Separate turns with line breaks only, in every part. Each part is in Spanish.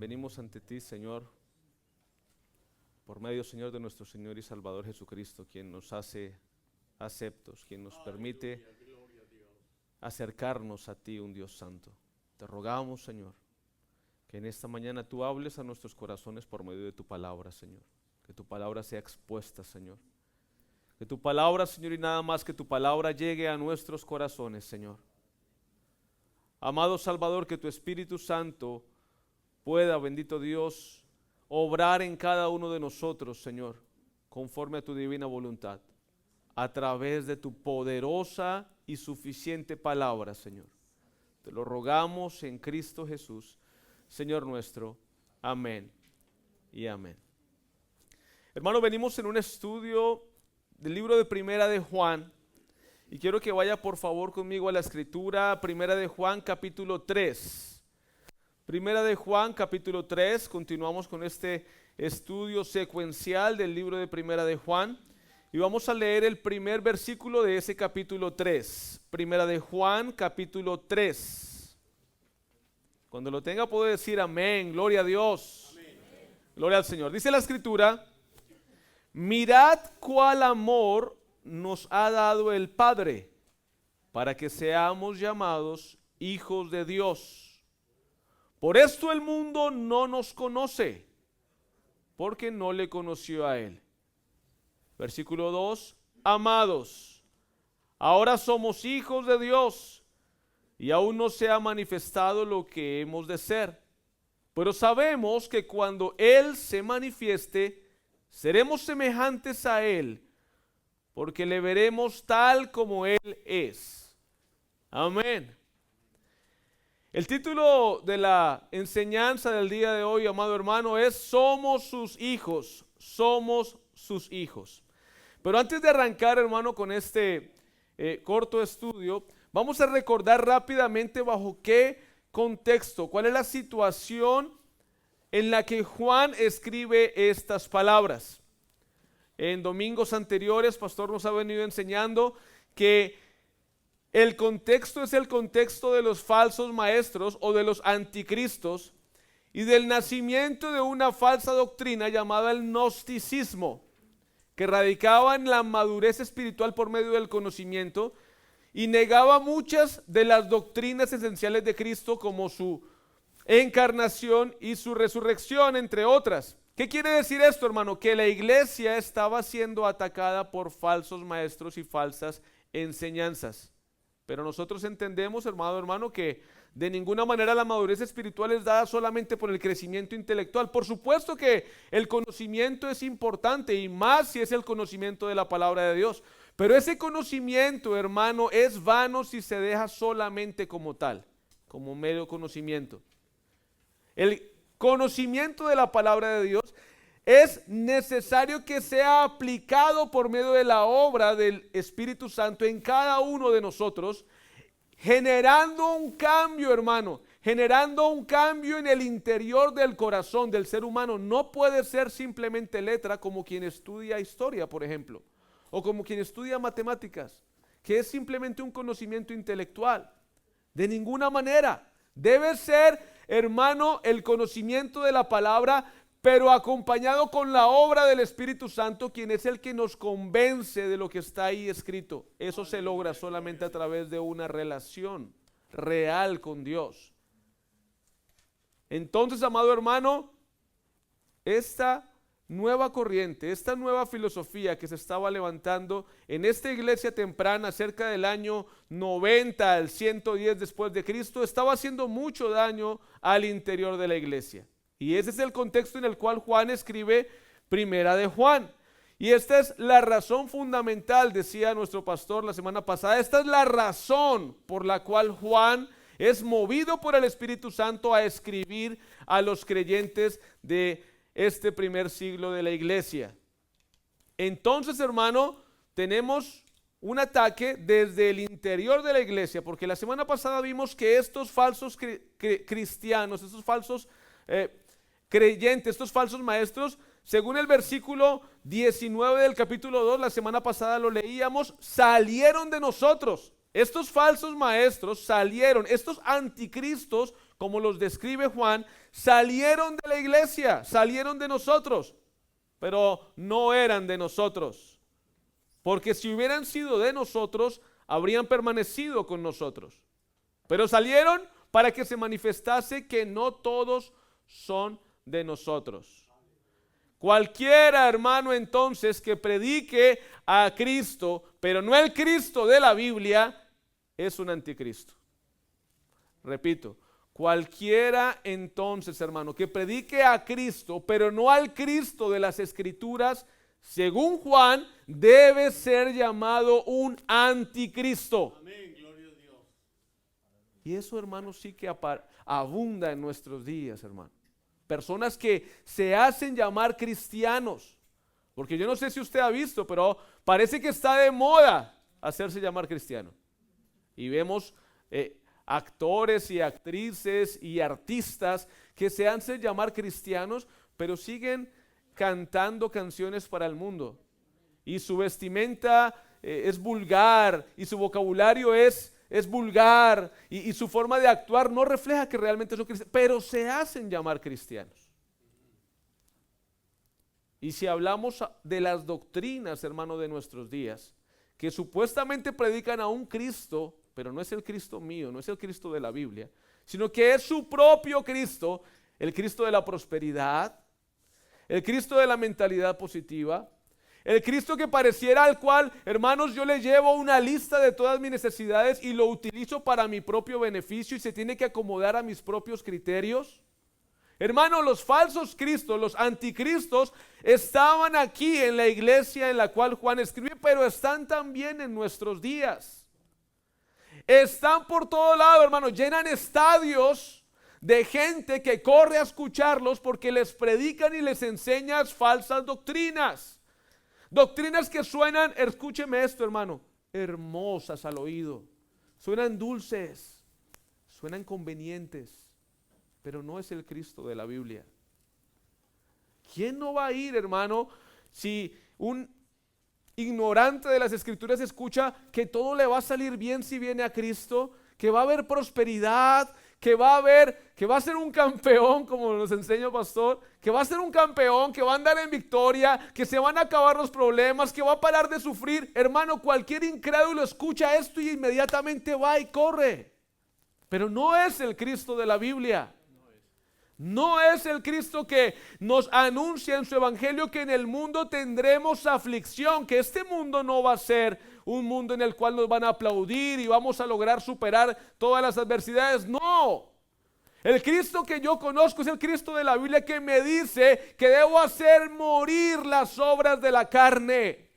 venimos ante ti, Señor, por medio, Señor, de nuestro Señor y Salvador Jesucristo, quien nos hace aceptos, quien nos permite acercarnos a ti, un Dios santo. Te rogamos, Señor, que en esta mañana tú hables a nuestros corazones por medio de tu palabra, Señor. Que tu palabra sea expuesta, Señor. Que tu palabra, Señor, y nada más que tu palabra llegue a nuestros corazones, Señor. Amado Salvador, que tu Espíritu Santo pueda, bendito Dios, obrar en cada uno de nosotros, Señor, conforme a tu divina voluntad, a través de tu poderosa y suficiente palabra, Señor. Te lo rogamos en Cristo Jesús, Señor nuestro. Amén y amén. Hermano, venimos en un estudio del libro de Primera de Juan, y quiero que vaya por favor conmigo a la escritura, Primera de Juan capítulo 3. Primera de Juan capítulo 3, continuamos con este estudio secuencial del libro de Primera de Juan, y vamos a leer el primer versículo de ese capítulo 3. Primera de Juan capítulo 3. Cuando lo tenga puede decir amén, gloria a Dios. Amén. Gloria al Señor. Dice la escritura: mirad cuál amor nos ha dado el Padre, para que seamos llamados hijos de Dios. Por esto el mundo no nos conoce, porque no le conoció a Él. Versículo 2, amados, ahora somos hijos de Dios, y aún no se ha manifestado lo que hemos de ser. Pero sabemos que cuando Él se manifieste, seremos semejantes a Él, porque le veremos tal como Él es. Amén. El título de la enseñanza del día de hoy, amado hermano, es Somos sus hijos, somos sus hijos. Pero antes de arrancar, hermano, con este corto estudio, vamos a recordar rápidamente bajo qué contexto, cuál es la situación en la que Juan escribe estas palabras. En domingos anteriores, pastor nos ha venido enseñando que el contexto es el contexto de los falsos maestros o de los anticristos y del nacimiento de una falsa doctrina llamada el gnosticismo, que radicaba en la madurez espiritual por medio del conocimiento y negaba muchas de las doctrinas esenciales de Cristo, como su encarnación y su resurrección, entre otras. ¿Qué quiere decir esto, hermano? Que la iglesia estaba siendo atacada por falsos maestros y falsas enseñanzas. Pero nosotros entendemos, hermano, que de ninguna manera la madurez espiritual es dada solamente por el crecimiento intelectual. Por supuesto que el conocimiento es importante, y más si es el conocimiento de la palabra de Dios. Pero ese conocimiento, hermano, es vano si se deja solamente como tal, como mero conocimiento. El conocimiento de la palabra de Dios es necesario que sea aplicado por medio de la obra del Espíritu Santo en cada uno de nosotros, generando un cambio, hermano, generando un cambio en el interior del corazón del ser humano. No puede ser simplemente letra, como quien estudia historia, por ejemplo, o como quien estudia matemáticas, que es simplemente un conocimiento intelectual. De ninguna manera. Debe ser, hermano, el conocimiento de la palabra, pero acompañado con la obra del Espíritu Santo, quien es el que nos convence de lo que está ahí escrito. Eso se logra solamente a través de una relación real con Dios. Entonces, amado hermano, esta nueva corriente, esta nueva filosofía que se estaba levantando en esta iglesia temprana, cerca del año 90 al 110 después de Cristo, estaba haciendo mucho daño al interior de la iglesia. Y ese es el contexto en el cual Juan escribe Primera de Juan. Y esta es la razón fundamental, decía nuestro pastor la semana pasada, esta es la razón por la cual Juan es movido por el Espíritu Santo a escribir a los creyentes de este primer siglo de la iglesia. Entonces, hermano, tenemos un ataque desde el interior de la iglesia, porque la semana pasada vimos que estos falsos cristianos, estos falsos creyentes, estos falsos maestros, según el versículo 19 del capítulo 2, la semana pasada lo leíamos, salieron de nosotros. Estos falsos maestros salieron, estos anticristos como los describe Juan, salieron de la iglesia, salieron de nosotros, pero no eran de nosotros. Porque si hubieran sido de nosotros, habrían permanecido con nosotros. Pero salieron para que se manifestase que no todos son de nosotros. Cualquiera, hermano, entonces, que predique a Cristo, pero no el Cristo de la Biblia, es un anticristo. Repito, cualquiera entonces, hermano, que predique a Cristo, pero no al Cristo de las Escrituras, según Juan, debe ser llamado un anticristo.
Amén, gloria a Dios.
Y eso, hermano, sí que abunda en nuestros días, hermano. Personas que se hacen llamar cristianos. Porque yo no sé si usted ha visto, pero parece que está de moda hacerse llamar cristiano. Y vemos actores y actrices y artistas que se hacen llamar cristianos, pero siguen cantando canciones para el mundo. Y su vestimenta es vulgar y su vocabulario es vulgar y su forma de actuar no refleja que realmente son cristianos, pero se hacen llamar cristianos. Y si hablamos de las doctrinas, hermano, de nuestros días, que supuestamente predican a un Cristo, pero no es el Cristo mío, no es el Cristo de la Biblia, sino que es su propio Cristo, el Cristo de la prosperidad, el Cristo de la mentalidad positiva, el Cristo que pareciera al cual, hermanos, yo le llevo una lista de todas mis necesidades y lo utilizo para mi propio beneficio y se tiene que acomodar a mis propios criterios. Hermanos, los falsos cristos, los anticristos, estaban aquí en la iglesia en la cual Juan escribe, pero están también en nuestros días. Están por todo lado, hermanos, llenan estadios de gente que corre a escucharlos porque les predican y les enseñan falsas doctrinas. Doctrinas que suenan, escúcheme esto, hermano, hermosas al oído, suenan dulces, suenan convenientes, pero no es el Cristo de la Biblia. ¿Quién no va a ir, hermano, si un ignorante de las Escrituras escucha que todo le va a salir bien si viene a Cristo, que va a haber prosperidad, que va a ser un campeón, como nos enseña el pastor, que va a ser un campeón, que va a andar en victoria, que se van a acabar los problemas, que va a parar de sufrir? Hermano, cualquier incrédulo escucha esto y inmediatamente va y corre. Pero no es el Cristo de la Biblia. No es el Cristo que nos anuncia en su evangelio que en el mundo tendremos aflicción, que este mundo no va a ser un mundo en el cual nos van a aplaudir y vamos a lograr superar todas las adversidades. No, el Cristo que yo conozco es el Cristo de la Biblia que me dice que debo hacer morir las obras de la carne,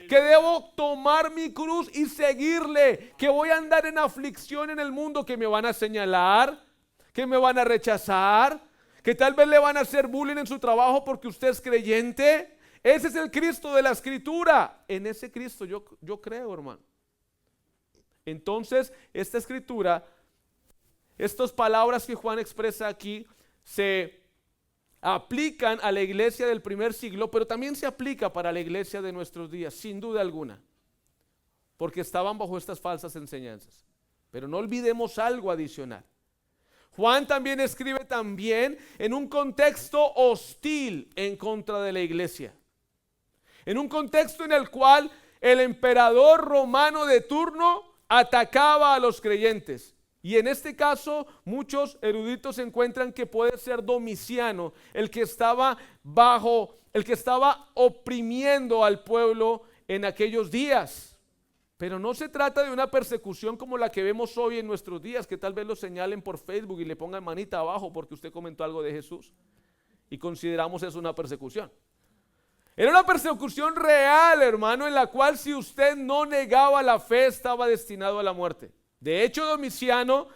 que debo tomar mi cruz y seguirle, que voy a andar en aflicción en el mundo, que me van a señalar, que me van a rechazar, que tal vez le van a hacer bullying en su trabajo porque usted es creyente. Ese es el Cristo de la Escritura. En ese Cristo yo creo, hermano. Entonces, esta Escritura, estas palabras que Juan expresa aquí, se aplican a la iglesia del primer siglo, pero también se aplica para la iglesia de nuestros días, sin duda alguna, porque estaban bajo estas falsas enseñanzas. Pero no olvidemos algo adicional. Juan también escribe también en un contexto hostil en contra de la iglesia. En un contexto en el cual el emperador romano de turno atacaba a los creyentes. Y en este caso muchos eruditos encuentran que puede ser Domiciano el que estaba oprimiendo al pueblo en aquellos días. Pero no se trata de una persecución como la que vemos hoy en nuestros días, que tal vez lo señalen por Facebook y le pongan manita abajo porque usted comentó algo de Jesús y consideramos eso una persecución. Era una persecución real, hermano, en la cual si usted no negaba la fe estaba destinado a la muerte. De hecho, Domiciano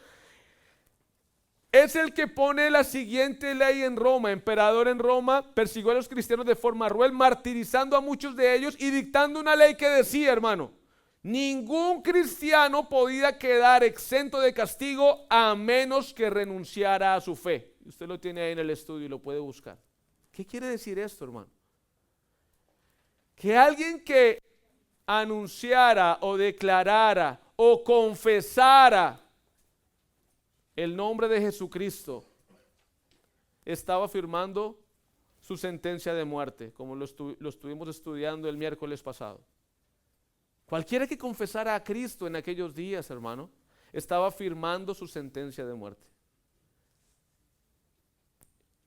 es el que pone la siguiente ley en Roma. Emperador en Roma, persiguió a los cristianos de forma cruel, martirizando a muchos de ellos y dictando una ley que decía, hermano, ningún cristiano podía quedar exento de castigo a menos que renunciara a su fe. Usted lo tiene ahí en el estudio y lo puede buscar. ¿Qué quiere decir esto, hermano? Que alguien que anunciara o declarara o confesara el nombre de Jesucristo, estaba firmando su sentencia de muerte, como lo estuvimos estudiando el miércoles pasado. Cualquiera que confesara a Cristo en aquellos días, hermano, estaba firmando su sentencia de muerte.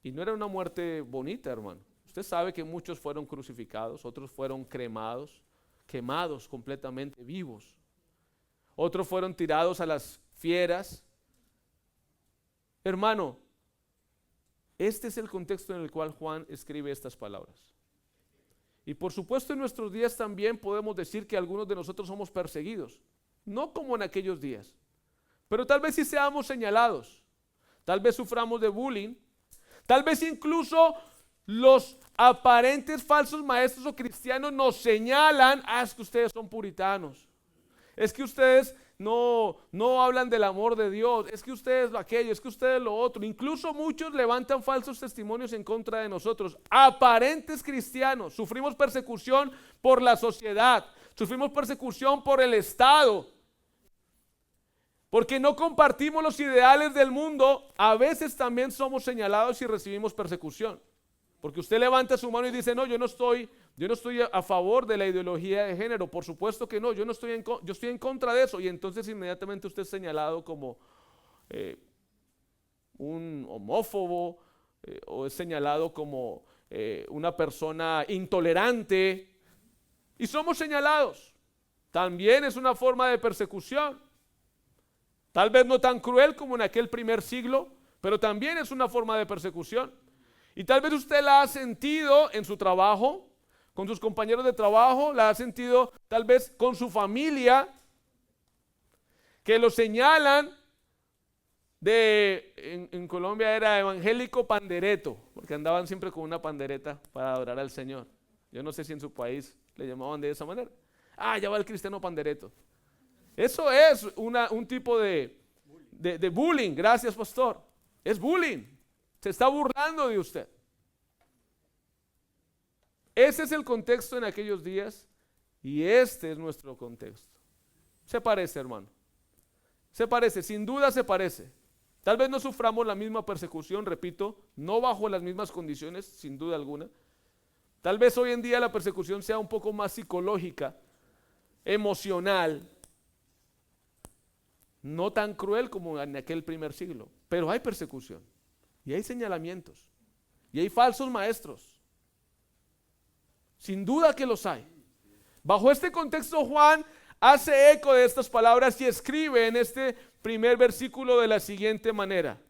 Y no era una muerte bonita, hermano. Usted sabe que muchos fueron crucificados, otros fueron cremados, quemados completamente vivos. Otros fueron tirados a las fieras. Hermano, este es el contexto en el cual Juan escribe estas palabras. Y por supuesto en nuestros días también podemos decir que algunos de nosotros somos perseguidos. No como en aquellos días, pero tal vez sí seamos señalados. Tal vez suframos de bullying. Tal vez incluso los aparentes falsos maestros o cristianos nos señalan: es que ustedes son puritanos, es que ustedes no hablan del amor de Dios, es que ustedes lo aquello, es que ustedes lo otro. Incluso muchos levantan falsos testimonios en contra de nosotros, aparentes cristianos. Sufrimos persecución por la sociedad, sufrimos persecución por el Estado, porque no compartimos los ideales del mundo. A veces también somos señalados y recibimos persecución. Porque usted levanta su mano y dice: no, yo no estoy a favor de la ideología de género. Por supuesto que no, yo estoy en contra de eso. Y entonces inmediatamente usted es señalado como un homófobo, o es señalado como una persona intolerante. Y somos señalados. También es una forma de persecución. Tal vez no tan cruel como en aquel primer siglo, pero también es una forma de persecución. Y tal vez usted la ha sentido en su trabajo, con sus compañeros de trabajo, la ha sentido tal vez con su familia, que lo señalan en Colombia era evangélico pandereto, porque andaban siempre con una pandereta para adorar al Señor. Yo no sé si en su país le llamaban de esa manera. Ya va el cristiano pandereto. Eso es un tipo de bullying. Gracias, pastor. Es bullying. Se está burlando de usted. Ese es el contexto en aquellos días y este es nuestro contexto. Se parece, hermano. Se parece, sin duda se parece. Tal vez no suframos la misma persecución, repito, no bajo las mismas condiciones, sin duda alguna. Tal vez hoy en día la persecución sea un poco más psicológica, emocional, no tan cruel como en aquel primer siglo, pero hay persecución. Y hay señalamientos. Y hay falsos maestros. Sin duda que los hay. Bajo este contexto, Juan hace eco de estas palabras y escribe en este primer versículo de la siguiente manera: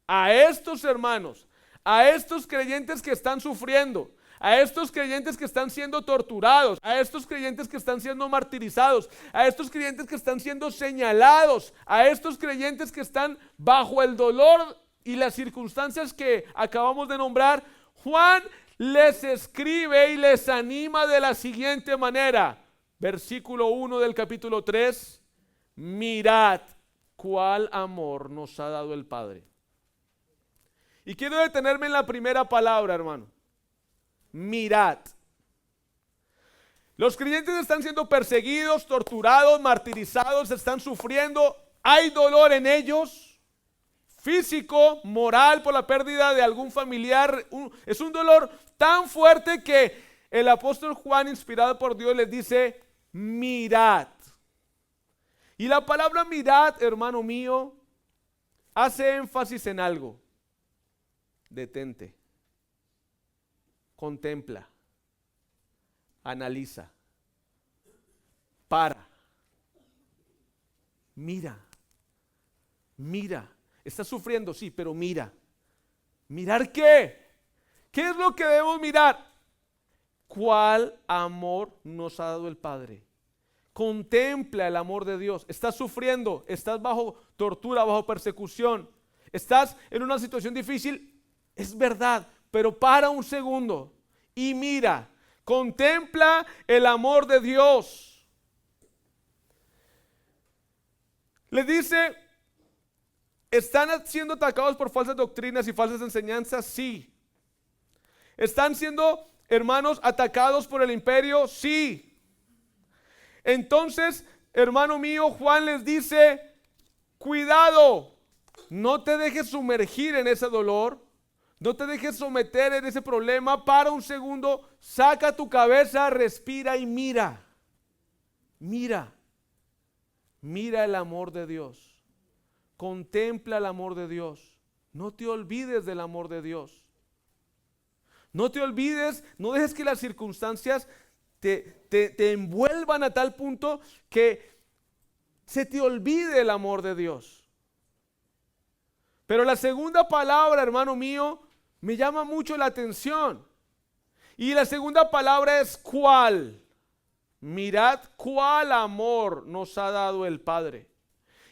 a estos hermanos, a estos creyentes que están sufriendo, a estos creyentes que están siendo torturados, a estos creyentes que están siendo martirizados, a estos creyentes que están siendo señalados, a estos creyentes que están bajo el dolor y las circunstancias que acabamos de nombrar, Juan les escribe y les anima de la siguiente manera. Versículo 1 del capítulo 3: mirad cuál amor nos ha dado el Padre. Y quiero detenerme en la primera palabra, hermano. Mirad. Los creyentes están siendo perseguidos, torturados, martirizados, están sufriendo. Hay dolor en ellos, físico, moral, por la pérdida de algún familiar. Es un dolor tan fuerte que el apóstol Juan, inspirado por Dios, les dice: mirad. Y la palabra mirad, hermano mío, hace énfasis en algo. Detente, contempla, analiza, para, mira. Estás sufriendo, sí, pero mira. ¿Mirar qué? ¿Qué es lo que debemos mirar? ¿Cuál amor nos ha dado el Padre? Contempla el amor de Dios. Estás sufriendo, estás bajo tortura, bajo persecución, estás en una situación difícil, es verdad, pero para un segundo y mira, contempla el amor de Dios. Le dice: ¿están siendo atacados por falsas doctrinas y falsas enseñanzas? Sí. ¿Están siendo, hermanos, atacados por el imperio? Sí. Entonces, hermano mío, Juan les dice: cuidado, No te dejes sumergir en ese dolor. No te dejes someter en ese problema. Para un segundo, saca tu cabeza, respira y mira. Mira. Mira el amor de Dios. Contempla el amor de Dios. No te olvides del amor de Dios. No te olvides, no dejes que las circunstancias te envuelvan a tal punto que se te olvide el amor de Dios. Pero la segunda palabra, hermano mío, me llama mucho la atención. Y la segunda palabra es ¿cuál? Mirad cuál amor nos ha dado el Padre.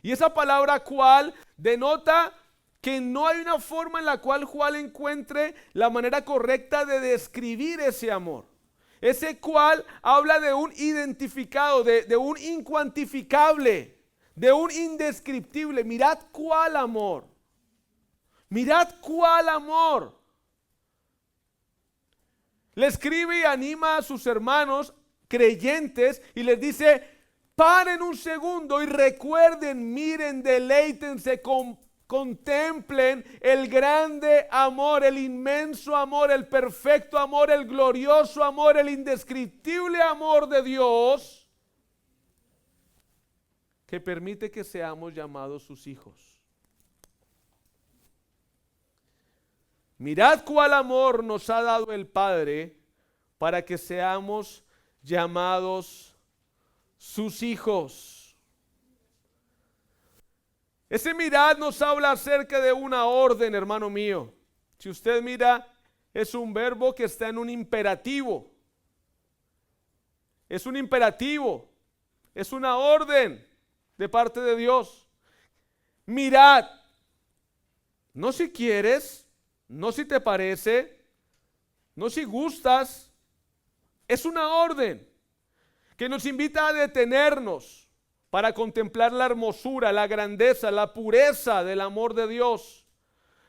Y esa palabra cuál denota que no hay una forma en la cual Juan encuentre la manera correcta de describir ese amor. Ese cual habla de un identificado, de un incuantificable, de un indescriptible. Mirad cuál amor. Mirad cuál amor. Le escribe y anima a sus hermanos creyentes y les dice: paren un segundo y recuerden, miren, deleítense, contemplen el grande amor, el inmenso amor, el perfecto amor, el glorioso amor, el indescriptible amor de Dios, que permite que seamos llamados sus hijos. Mirad cuál amor nos ha dado el Padre para que seamos llamados sus hijos. Ese mirad nos habla acerca de una orden, hermano mío. Si usted mira, es un verbo que está en un imperativo. Es un imperativo. Es una orden de parte de Dios. Mirad. No si quieres, no si te parece, no si gustas. Es una orden que nos invita a detenernos para contemplar la hermosura, la grandeza, la pureza del amor de Dios.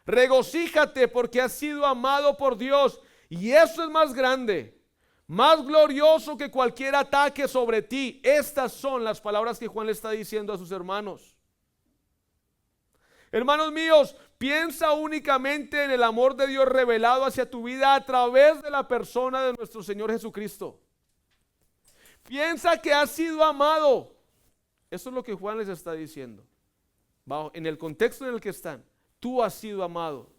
Regocíjate porque has sido amado por Dios, y eso es más grande, más glorioso que cualquier ataque sobre ti. Estas son las palabras que Juan le está diciendo a sus hermanos. Hermanos míos, piensa únicamente en el amor de Dios revelado hacia tu vida a través de la persona de nuestro Señor Jesucristo. Piensa que has sido amado. Eso es lo que Juan les está diciendo. En el contexto en el que están, tú has sido amado.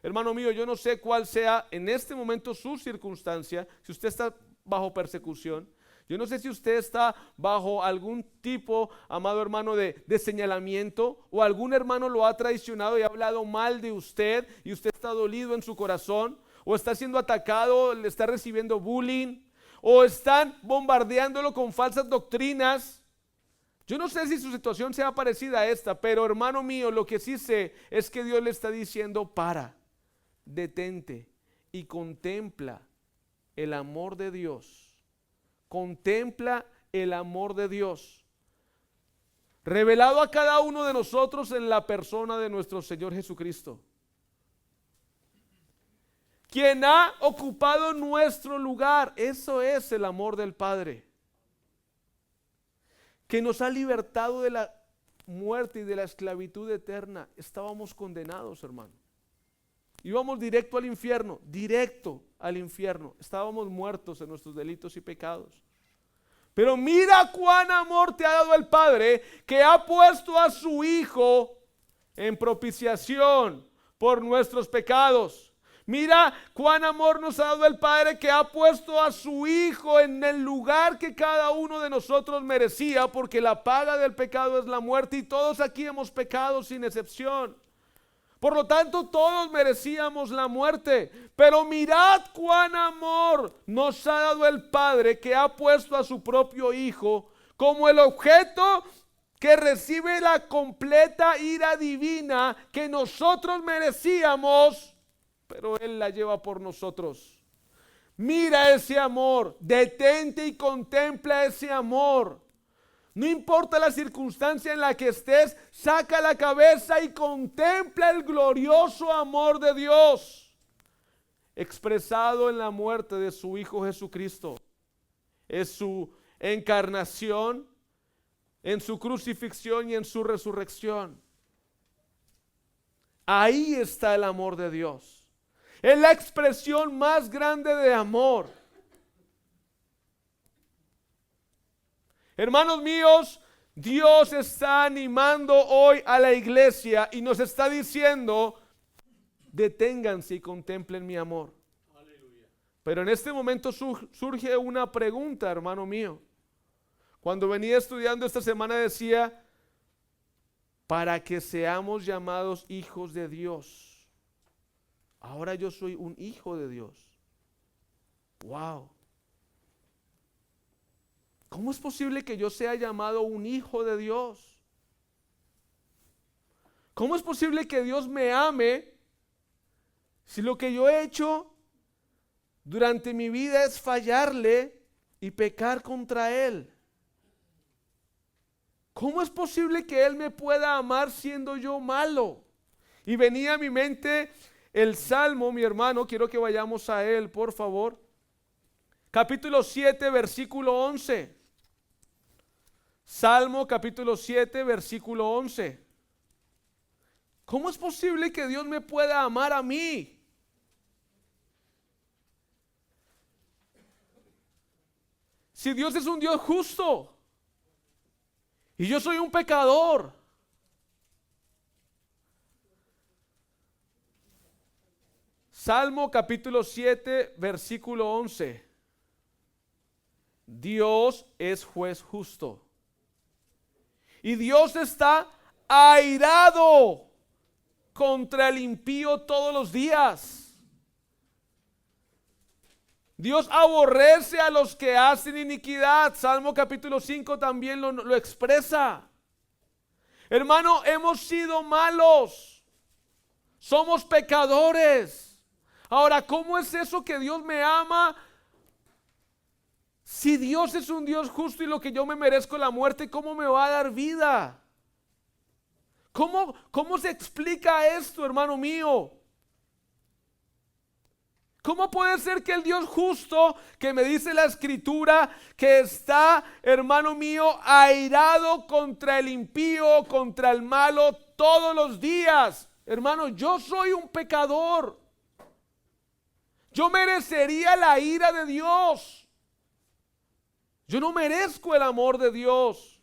Hermano mío, yo no sé cuál sea en este momento su circunstancia. Si usted está bajo persecución, yo no sé si usted está bajo algún tipo, amado hermano, de señalamiento, o algún hermano lo ha traicionado y ha hablado mal de usted y usted está dolido en su corazón, o está siendo atacado, le está recibiendo bullying, o están bombardeándolo con falsas doctrinas. Yo no sé si su situación sea parecida a esta, pero hermano mío, lo que sí sé es que Dios le está diciendo: detente y contempla el amor de Dios. Contempla el amor de Dios, revelado a cada uno de nosotros en la persona de nuestro Señor Jesucristo, quien ha ocupado nuestro lugar. Eso es el amor del Padre, que nos ha libertado de la muerte y de la esclavitud eterna. Estábamos condenados, hermano. Íbamos directo al infierno, Estábamos muertos en nuestros delitos y pecados. Pero mira cuán amor te ha dado el Padre, que ha puesto a su Hijo en propiciación por nuestros pecados. Mira cuán amor nos ha dado el Padre, que ha puesto a su Hijo en el lugar que cada uno de nosotros merecía, porque la paga del pecado es la muerte, y todos aquí hemos pecado sin excepción. Por lo tanto, todos merecíamos la muerte. Pero mirad cuán amor nos ha dado el Padre, que ha puesto a su propio Hijo como el objeto que recibe la completa ira divina que nosotros merecíamos, pero Él la lleva por nosotros. Mira ese amor, detente y contempla ese amor. No importa la circunstancia en la que estés, saca la cabeza y contempla el glorioso amor de Dios, expresado en la muerte de su Hijo Jesucristo. Es su encarnación, en su crucifixión y en su resurrección. Ahí está el amor de Dios. Es la expresión más grande de amor. Hermanos míos, Dios está animando hoy a la iglesia y nos está diciendo: deténganse y contemplen mi amor. Aleluya. Pero en este momento surge una pregunta, hermano mío. Cuando venía estudiando esta semana decía: para que seamos llamados hijos de Dios. Ahora yo soy un hijo de Dios. Wow. ¿Cómo es posible que yo sea llamado un hijo de Dios? ¿Cómo es posible que Dios me ame si lo que yo he hecho durante mi vida es fallarle y pecar contra Él? ¿Cómo es posible que Él me pueda amar siendo yo malo? Y venía a mi mente el Salmo, mi hermano, quiero que vayamos a él, por favor. Capítulo 7, versículo 11. Salmo capítulo 7, versículo 11. ¿Cómo es posible que Dios me pueda amar a mí? Si Dios es un Dios justo y yo soy un pecador. Salmo capítulo 7, versículo 11. Dios es juez justo. Y Dios está airado contra el impío todos los días. Dios aborrece a los que hacen iniquidad. Salmo capítulo 5 también lo expresa. Hermano, hemos sido malos. Somos pecadores. Ahora, ¿cómo es eso que Dios me ama? Si Dios es un Dios justo y lo que yo me merezco es la muerte, ¿cómo me va a dar vida? ¿Cómo se explica esto, hermano mío? ¿Cómo puede ser que el Dios justo, que me dice la Escritura, que está, hermano mío, airado contra el impío, contra el malo todos los días? Hermano, yo soy un pecador. Yo merecería la ira de Dios. Yo no merezco el amor de Dios.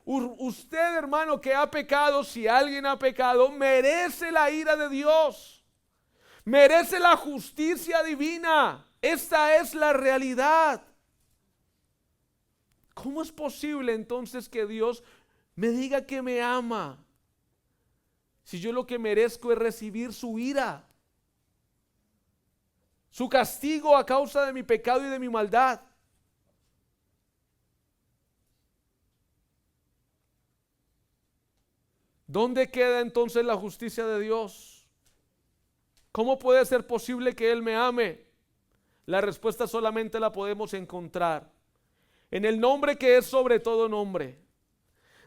Usted, hermano, que ha pecado, si alguien ha pecado, merece la ira de Dios. Merece la justicia divina. Esta es la realidad. ¿Cómo es posible entonces que Dios me diga que me ama si yo lo que merezco es recibir su ira? Su castigo a causa de mi pecado y de mi maldad. ¿Dónde queda entonces la justicia de Dios? ¿Cómo puede ser posible que Él me ame? La respuesta solamente la podemos encontrar en el nombre que es sobre todo nombre,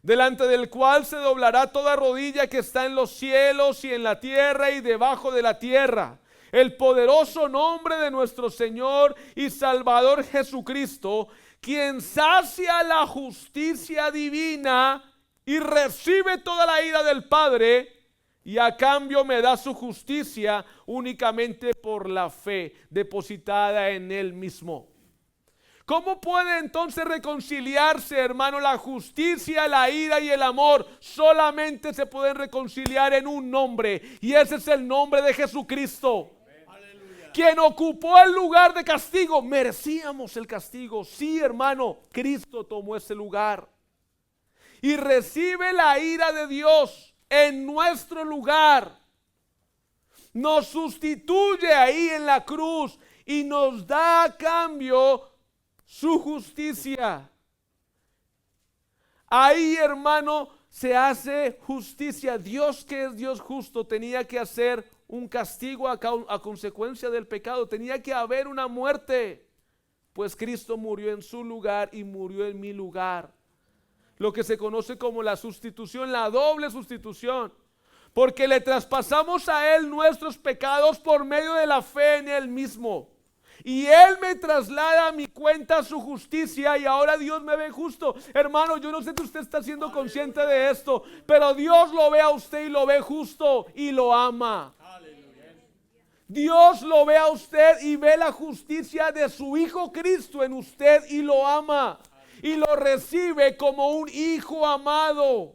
delante del cual se doblará toda rodilla que está en los cielos y en la tierra y debajo de la tierra. El poderoso nombre de nuestro Señor y Salvador Jesucristo, quien sacia la justicia divina y recibe toda la ira del Padre, y a cambio me da su justicia únicamente por la fe depositada en Él mismo. ¿Cómo puede entonces reconciliarse, hermano, la justicia, la ira y el amor? Solamente se pueden reconciliar en un nombre, y ese es el nombre de Jesucristo. Quien ocupó el lugar de castigo. Merecíamos el castigo. Sí, hermano, Cristo tomó ese lugar y recibe la ira de Dios en nuestro lugar. Nos sustituye ahí en la cruz y nos da a cambio su justicia. Ahí, hermano, se hace justicia. Dios, que es Dios justo, tenía que hacer un castigo a consecuencia del pecado. Tenía que haber una muerte, pues Cristo murió en su lugar y murió en mi lugar. Lo que se conoce como la sustitución, la doble sustitución, porque le traspasamos a Él nuestros pecados por medio de la fe en Él mismo. y Él me traslada a mi cuenta su justicia y ahora Dios me ve justo. Hermano, yo no sé si usted está siendo consciente de esto, pero Dios lo ve a usted y lo ve justo y lo ama. Dios lo ve a usted y ve la justicia de su Hijo Cristo en usted y lo ama y lo recibe como un hijo amado.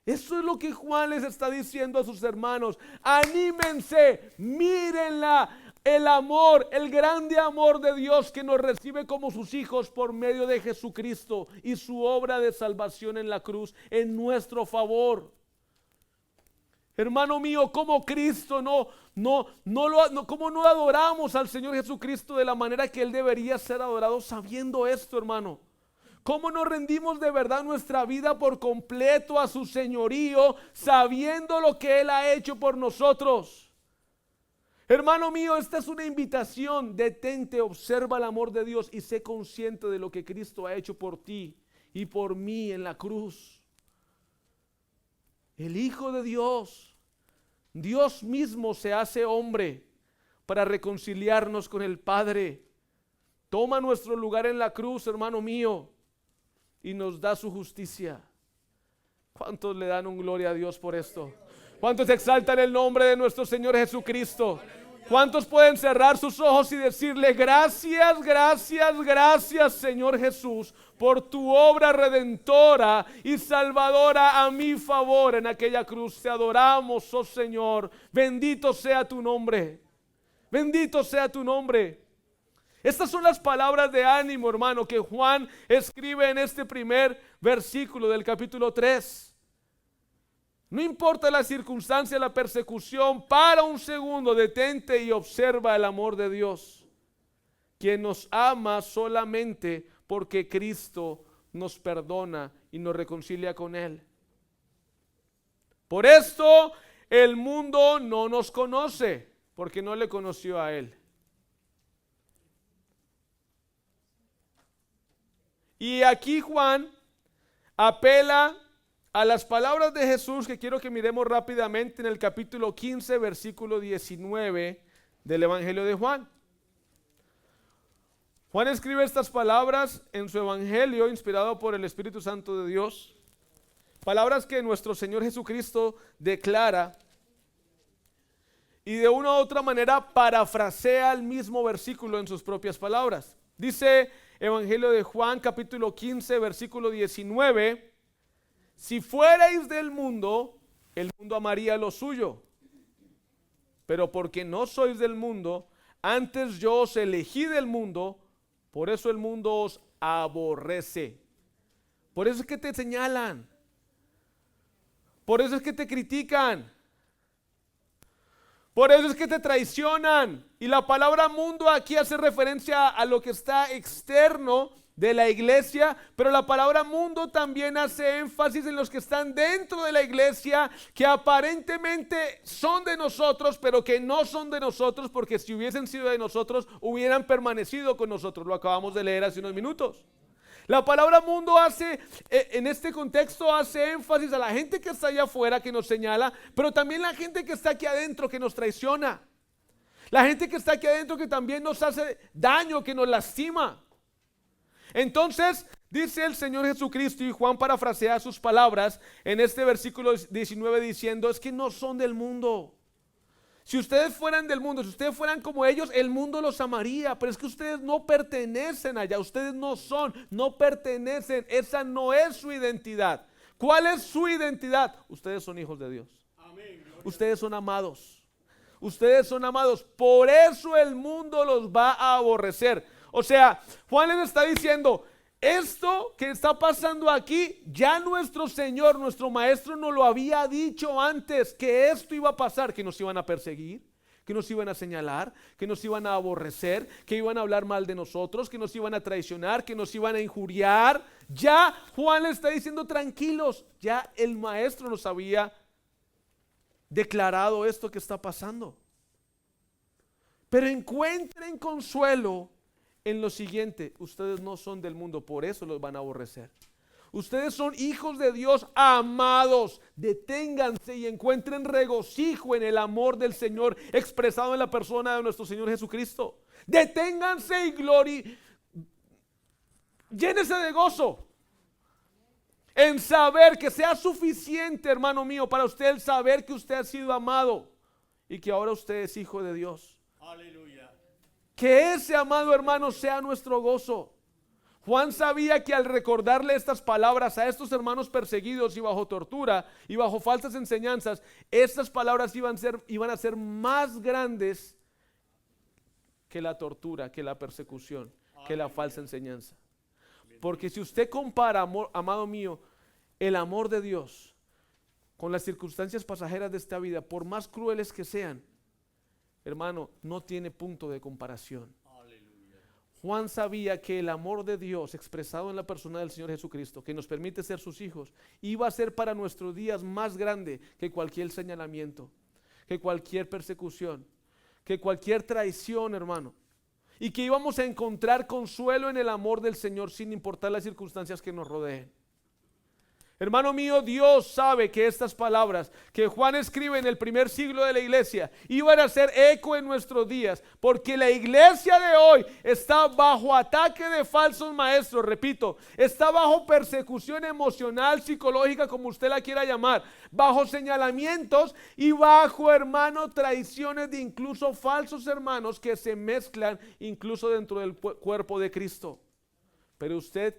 Eso es lo que Juan les está diciendo a sus hermanos. Anímense, mírenla, el amor, el grande amor de Dios que nos recibe como sus hijos por medio de Jesucristo y su obra de salvación en la cruz en nuestro favor. Hermano mío, como Cristo cómo no adoramos al Señor Jesucristo de la manera que Él debería ser adorado, sabiendo esto, hermano. ¿Cómo nos rendimos de verdad nuestra vida por completo a su señorío, sabiendo lo que Él ha hecho por nosotros? Hermano mío, esta es una invitación. Detente, observa el amor de Dios y sé consciente de lo que Cristo ha hecho por ti y por mí en la cruz. El Hijo de Dios, Dios mismo se hace hombre para reconciliarnos con el Padre. Toma nuestro lugar en la cruz, hermano mío, y nos da su justicia. ¿Cuántos le dan un gloria a Dios por esto? ¿Cuántos exaltan el nombre de nuestro Señor Jesucristo? ¿Cuántos pueden cerrar sus ojos y decirle gracias, gracias, gracias, Señor Jesús, por tu obra redentora y salvadora a mi favor en aquella cruz? Te adoramos, oh Señor. Bendito sea tu nombre. Bendito sea tu nombre. Estas son las palabras de ánimo, hermano, que Juan escribe en este primer versículo del capítulo 3. No importa la circunstancia, la persecución, para un segundo detente y observa el amor de Dios, quien nos ama solamente porque Cristo nos perdona y nos reconcilia con Él. Por esto el mundo no nos conoce, porque no le conoció a Él. Y aquí Juan apela a las palabras de Jesús que quiero que miremos rápidamente en el capítulo 15, versículo 19 del Evangelio de Juan. Juan escribe estas palabras en su Evangelio inspirado por el Espíritu Santo de Dios. Palabras que nuestro Señor Jesucristo declara y de una u otra manera parafrasea el mismo versículo en sus propias palabras. Dice Evangelio de Juan capítulo 15 versículo 19: si fuerais del mundo, el mundo amaría lo suyo, pero porque no sois del mundo, antes yo os elegí del mundo, por eso el mundo os aborrece. Por eso es que te señalan, por eso es que te critican, por eso es que te traicionan. Y la palabra mundo aquí hace referencia a lo que está externo de la iglesia, pero la palabra mundo también hace énfasis en los que están dentro de la iglesia, que aparentemente son de nosotros, pero que no son de nosotros, porque si hubiesen sido de nosotros, hubieran permanecido con nosotros. Lo acabamos de leer hace unos minutos. La palabra mundo hace, en este contexto, hace énfasis a la gente que está allá afuera, que nos señala, pero también la gente que está aquí adentro, que nos traiciona. La gente que está aquí adentro, que también nos hace daño, que nos lastima. Entonces, dice el Señor Jesucristo, y Juan parafrasea sus palabras en este versículo 19 diciendo, es que no son del mundo. Si ustedes fueran del mundo, si ustedes fueran como ellos, el mundo los amaría, pero es que ustedes no pertenecen allá, ustedes no pertenecen, esa no es su identidad. ¿Cuál es su identidad? Ustedes son hijos de Dios. Amén. Ustedes son amados. Ustedes son amados, por eso el mundo los va a aborrecer. O sea, Juan les está diciendo, esto que está pasando aquí, ya nuestro Señor, nuestro Maestro nos lo había dicho antes, que esto iba a pasar, que nos iban a perseguir, que nos iban a señalar, que nos iban a aborrecer, que iban a hablar mal de nosotros, que nos iban a traicionar, que nos iban a injuriar. Ya Juan le está diciendo, tranquilos, ya el Maestro nos había declarado esto que está pasando. Pero encuentren consuelo en lo siguiente: ustedes no son del mundo, por eso los van a aborrecer. Ustedes son hijos de Dios amados. Deténganse y encuentren regocijo en el amor del Señor expresado en la persona de nuestro Señor Jesucristo. Deténganse y llénese de gozo en saber que sea suficiente, hermano mío, para usted el saber que usted ha sido amado y que ahora usted es hijo de Dios.
Aleluya.
Que ese amado hermano sea nuestro gozo. Juan sabía que al recordarle estas palabras a estos hermanos perseguidos y bajo tortura y bajo falsas enseñanzas, estas palabras iban a ser más grandes que la tortura, que la persecución, que la falsa enseñanza. Porque si usted compara, amado mío, el amor de Dios con las circunstancias pasajeras de esta vida, por más crueles que sean, hermano, no tiene punto de comparación. Juan sabía que el amor de Dios expresado en la persona del Señor Jesucristo, que nos permite ser sus hijos, iba a ser para nuestros días más grande que cualquier señalamiento, que cualquier persecución, que cualquier traición, hermano. Y que íbamos a encontrar consuelo en el amor del Señor sin importar las circunstancias que nos rodeen. Hermano mío, Dios sabe que estas palabras que Juan escribe en el primer siglo de la iglesia iban a hacer eco en nuestros días, porque la iglesia de hoy está bajo ataque de falsos maestros, repito, está bajo persecución emocional, psicológica, como usted la quiera llamar, bajo señalamientos y bajo, hermano, traiciones de incluso falsos hermanos que se mezclan incluso dentro del cuerpo de Cristo. Pero usted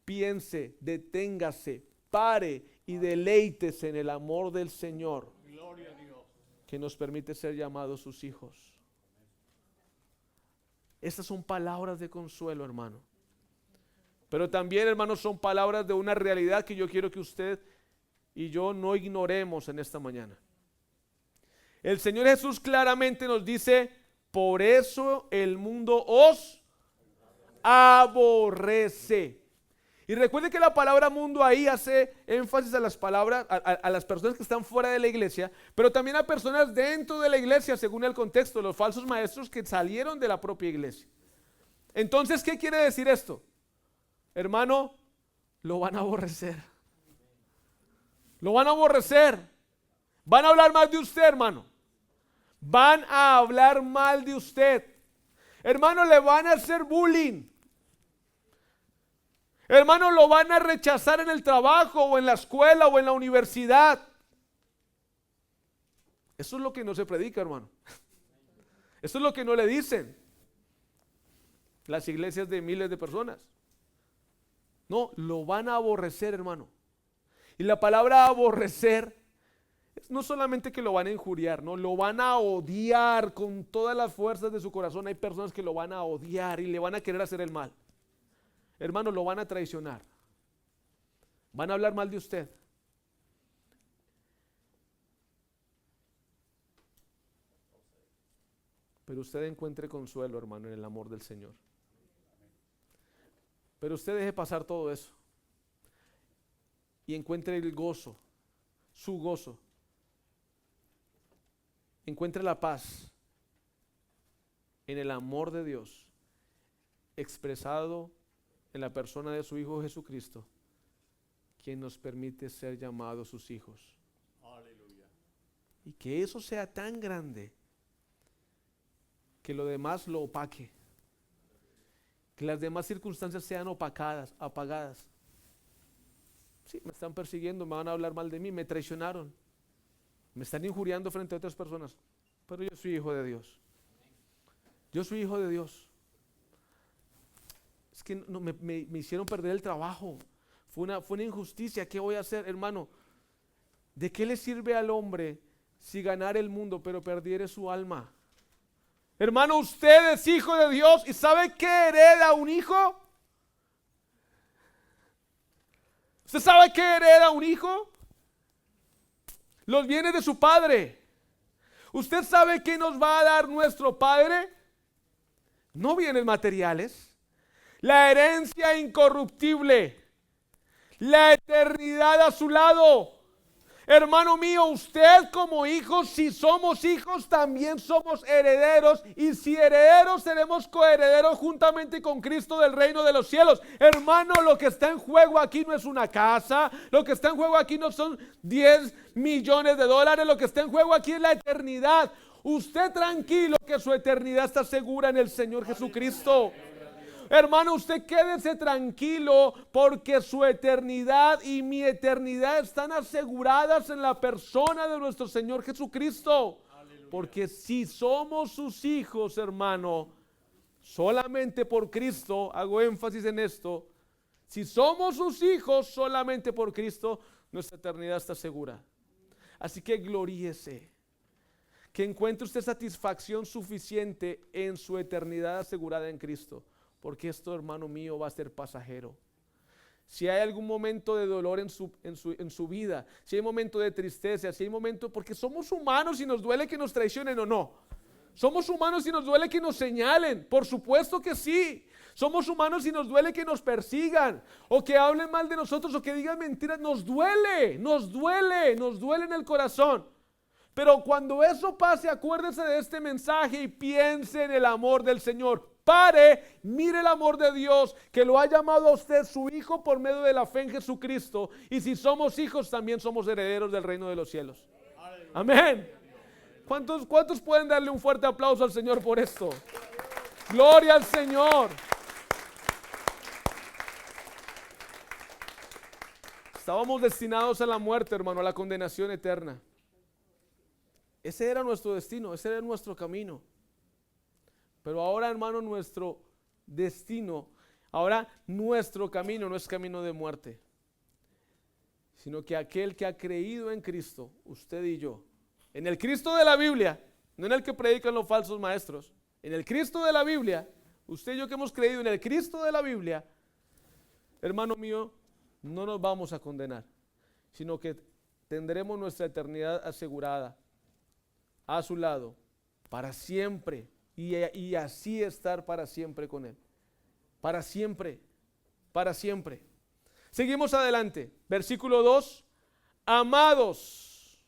piense, deténgase, pare y deleítese en el amor del Señor,
Gloria a Dios,
que nos permite ser llamados sus hijos. Estas son palabras de consuelo, hermano. Pero también, hermano, son palabras de una realidad que yo quiero que usted y yo no ignoremos en esta mañana. El Señor Jesús claramente nos dice: por eso el mundo os aborrece. Y recuerde que la palabra mundo ahí hace énfasis a las palabras, a las personas que están fuera de la iglesia, pero también a personas dentro de la iglesia, según el contexto, los falsos maestros que salieron de la propia iglesia. Entonces, ¿qué quiere decir esto? Hermano, lo van a aborrecer. Lo van a aborrecer. Van a hablar mal de usted, hermano. Van a hablar mal de usted. Hermano, le van a hacer bullying. Hermano, lo van a rechazar en el trabajo o en la escuela o en la universidad. Eso es lo que no se predica, hermano. Eso es lo que no le dicen las iglesias de miles de personas. No, lo van a aborrecer, hermano. Y la palabra aborrecer no solamente que lo van a injuriar, no, lo van a odiar con todas las fuerzas de su corazón. Hay personas que lo van a odiar y le van a querer hacer el mal. Hermano, lo van a traicionar. Van a hablar mal de usted. Pero usted encuentre consuelo, hermano, en el amor del Señor. Pero usted deje pasar todo eso y encuentre el gozo, su gozo. Encuentre la paz en el amor de Dios expresado en la persona de su Hijo Jesucristo, quien nos permite ser llamados sus hijos.
aleluya.
Y que eso sea tan grande que lo demás lo opaque, que las demás circunstancias sean opacadas, apagadas. Sí, me están persiguiendo, me van a hablar mal de mí, me traicionaron, me están injuriando frente a otras personas, pero yo soy hijo de Dios. Yo soy hijo de Dios. Es que no, me hicieron perder el trabajo. Fue una injusticia. ¿Qué voy a hacer, hermano? ¿De qué le sirve al hombre si ganara el mundo pero perdiere su alma? Hermano, usted es hijo de Dios y ¿sabe qué hereda un hijo? ¿Usted sabe qué hereda un hijo? Los bienes de su padre. ¿Usted sabe qué nos va a dar nuestro padre? No bienes materiales. La herencia incorruptible, la eternidad a su lado, Hermano mío, usted como hijo, si somos hijos, también somos herederos. Y si herederos, seremos coherederos juntamente con Cristo del reino de los cielos. Hermano, lo que está en juego aquí no es una casa. Lo que está en juego aquí no son 10 millones de dólares. Lo que está en juego aquí es la eternidad. Usted tranquilo que su eternidad está segura en el Señor Jesucristo. Hermano, usted quédese tranquilo porque su eternidad y mi eternidad están aseguradas en la persona de nuestro Señor Jesucristo. Aleluya. Porque si somos sus hijos, hermano, solamente por Cristo, hago énfasis en esto, si somos sus hijos solamente por Cristo, nuestra eternidad está segura. Así que gloríese. Que encuentre usted satisfacción suficiente en su eternidad asegurada en Cristo. Porque esto, hermano mío, va a ser pasajero. Si hay algún momento de dolor en su vida, si hay momento de tristeza, si hay momento, porque somos humanos y nos duele que nos traicionen o no. Somos humanos y nos duele que nos señalen, por supuesto que sí. Somos humanos y nos duele que nos persigan, o que hablen mal de nosotros, o que digan mentiras. Nos duele en el corazón. Pero cuando eso pase, acuérdese de este mensaje y piense en el amor del Señor. Pare, mire el amor de Dios que lo ha llamado a usted su hijo por medio de la fe en Jesucristo. Y si somos hijos, también somos herederos del reino de los cielos. Amén. ¿Cuántos pueden darle un fuerte aplauso al Señor por esto? Gloria al Señor. Estábamos destinados a la muerte, hermano, a la condenación eterna. Ese era nuestro destino, ese era nuestro camino. Pero ahora, hermano, nuestro destino, ahora nuestro camino no es camino de muerte, sino que aquel que ha creído en Cristo, usted y yo, en el Cristo de la Biblia, no en el que predican los falsos maestros, en el Cristo de la Biblia, usted y yo que hemos creído en el Cristo de la Biblia, hermano mío, no nos vamos a condenar, sino que tendremos nuestra eternidad asegurada a su lado para siempre. Y así estar para siempre con Él. Para siempre. Para siempre. Seguimos adelante. Versículo 2. Amados.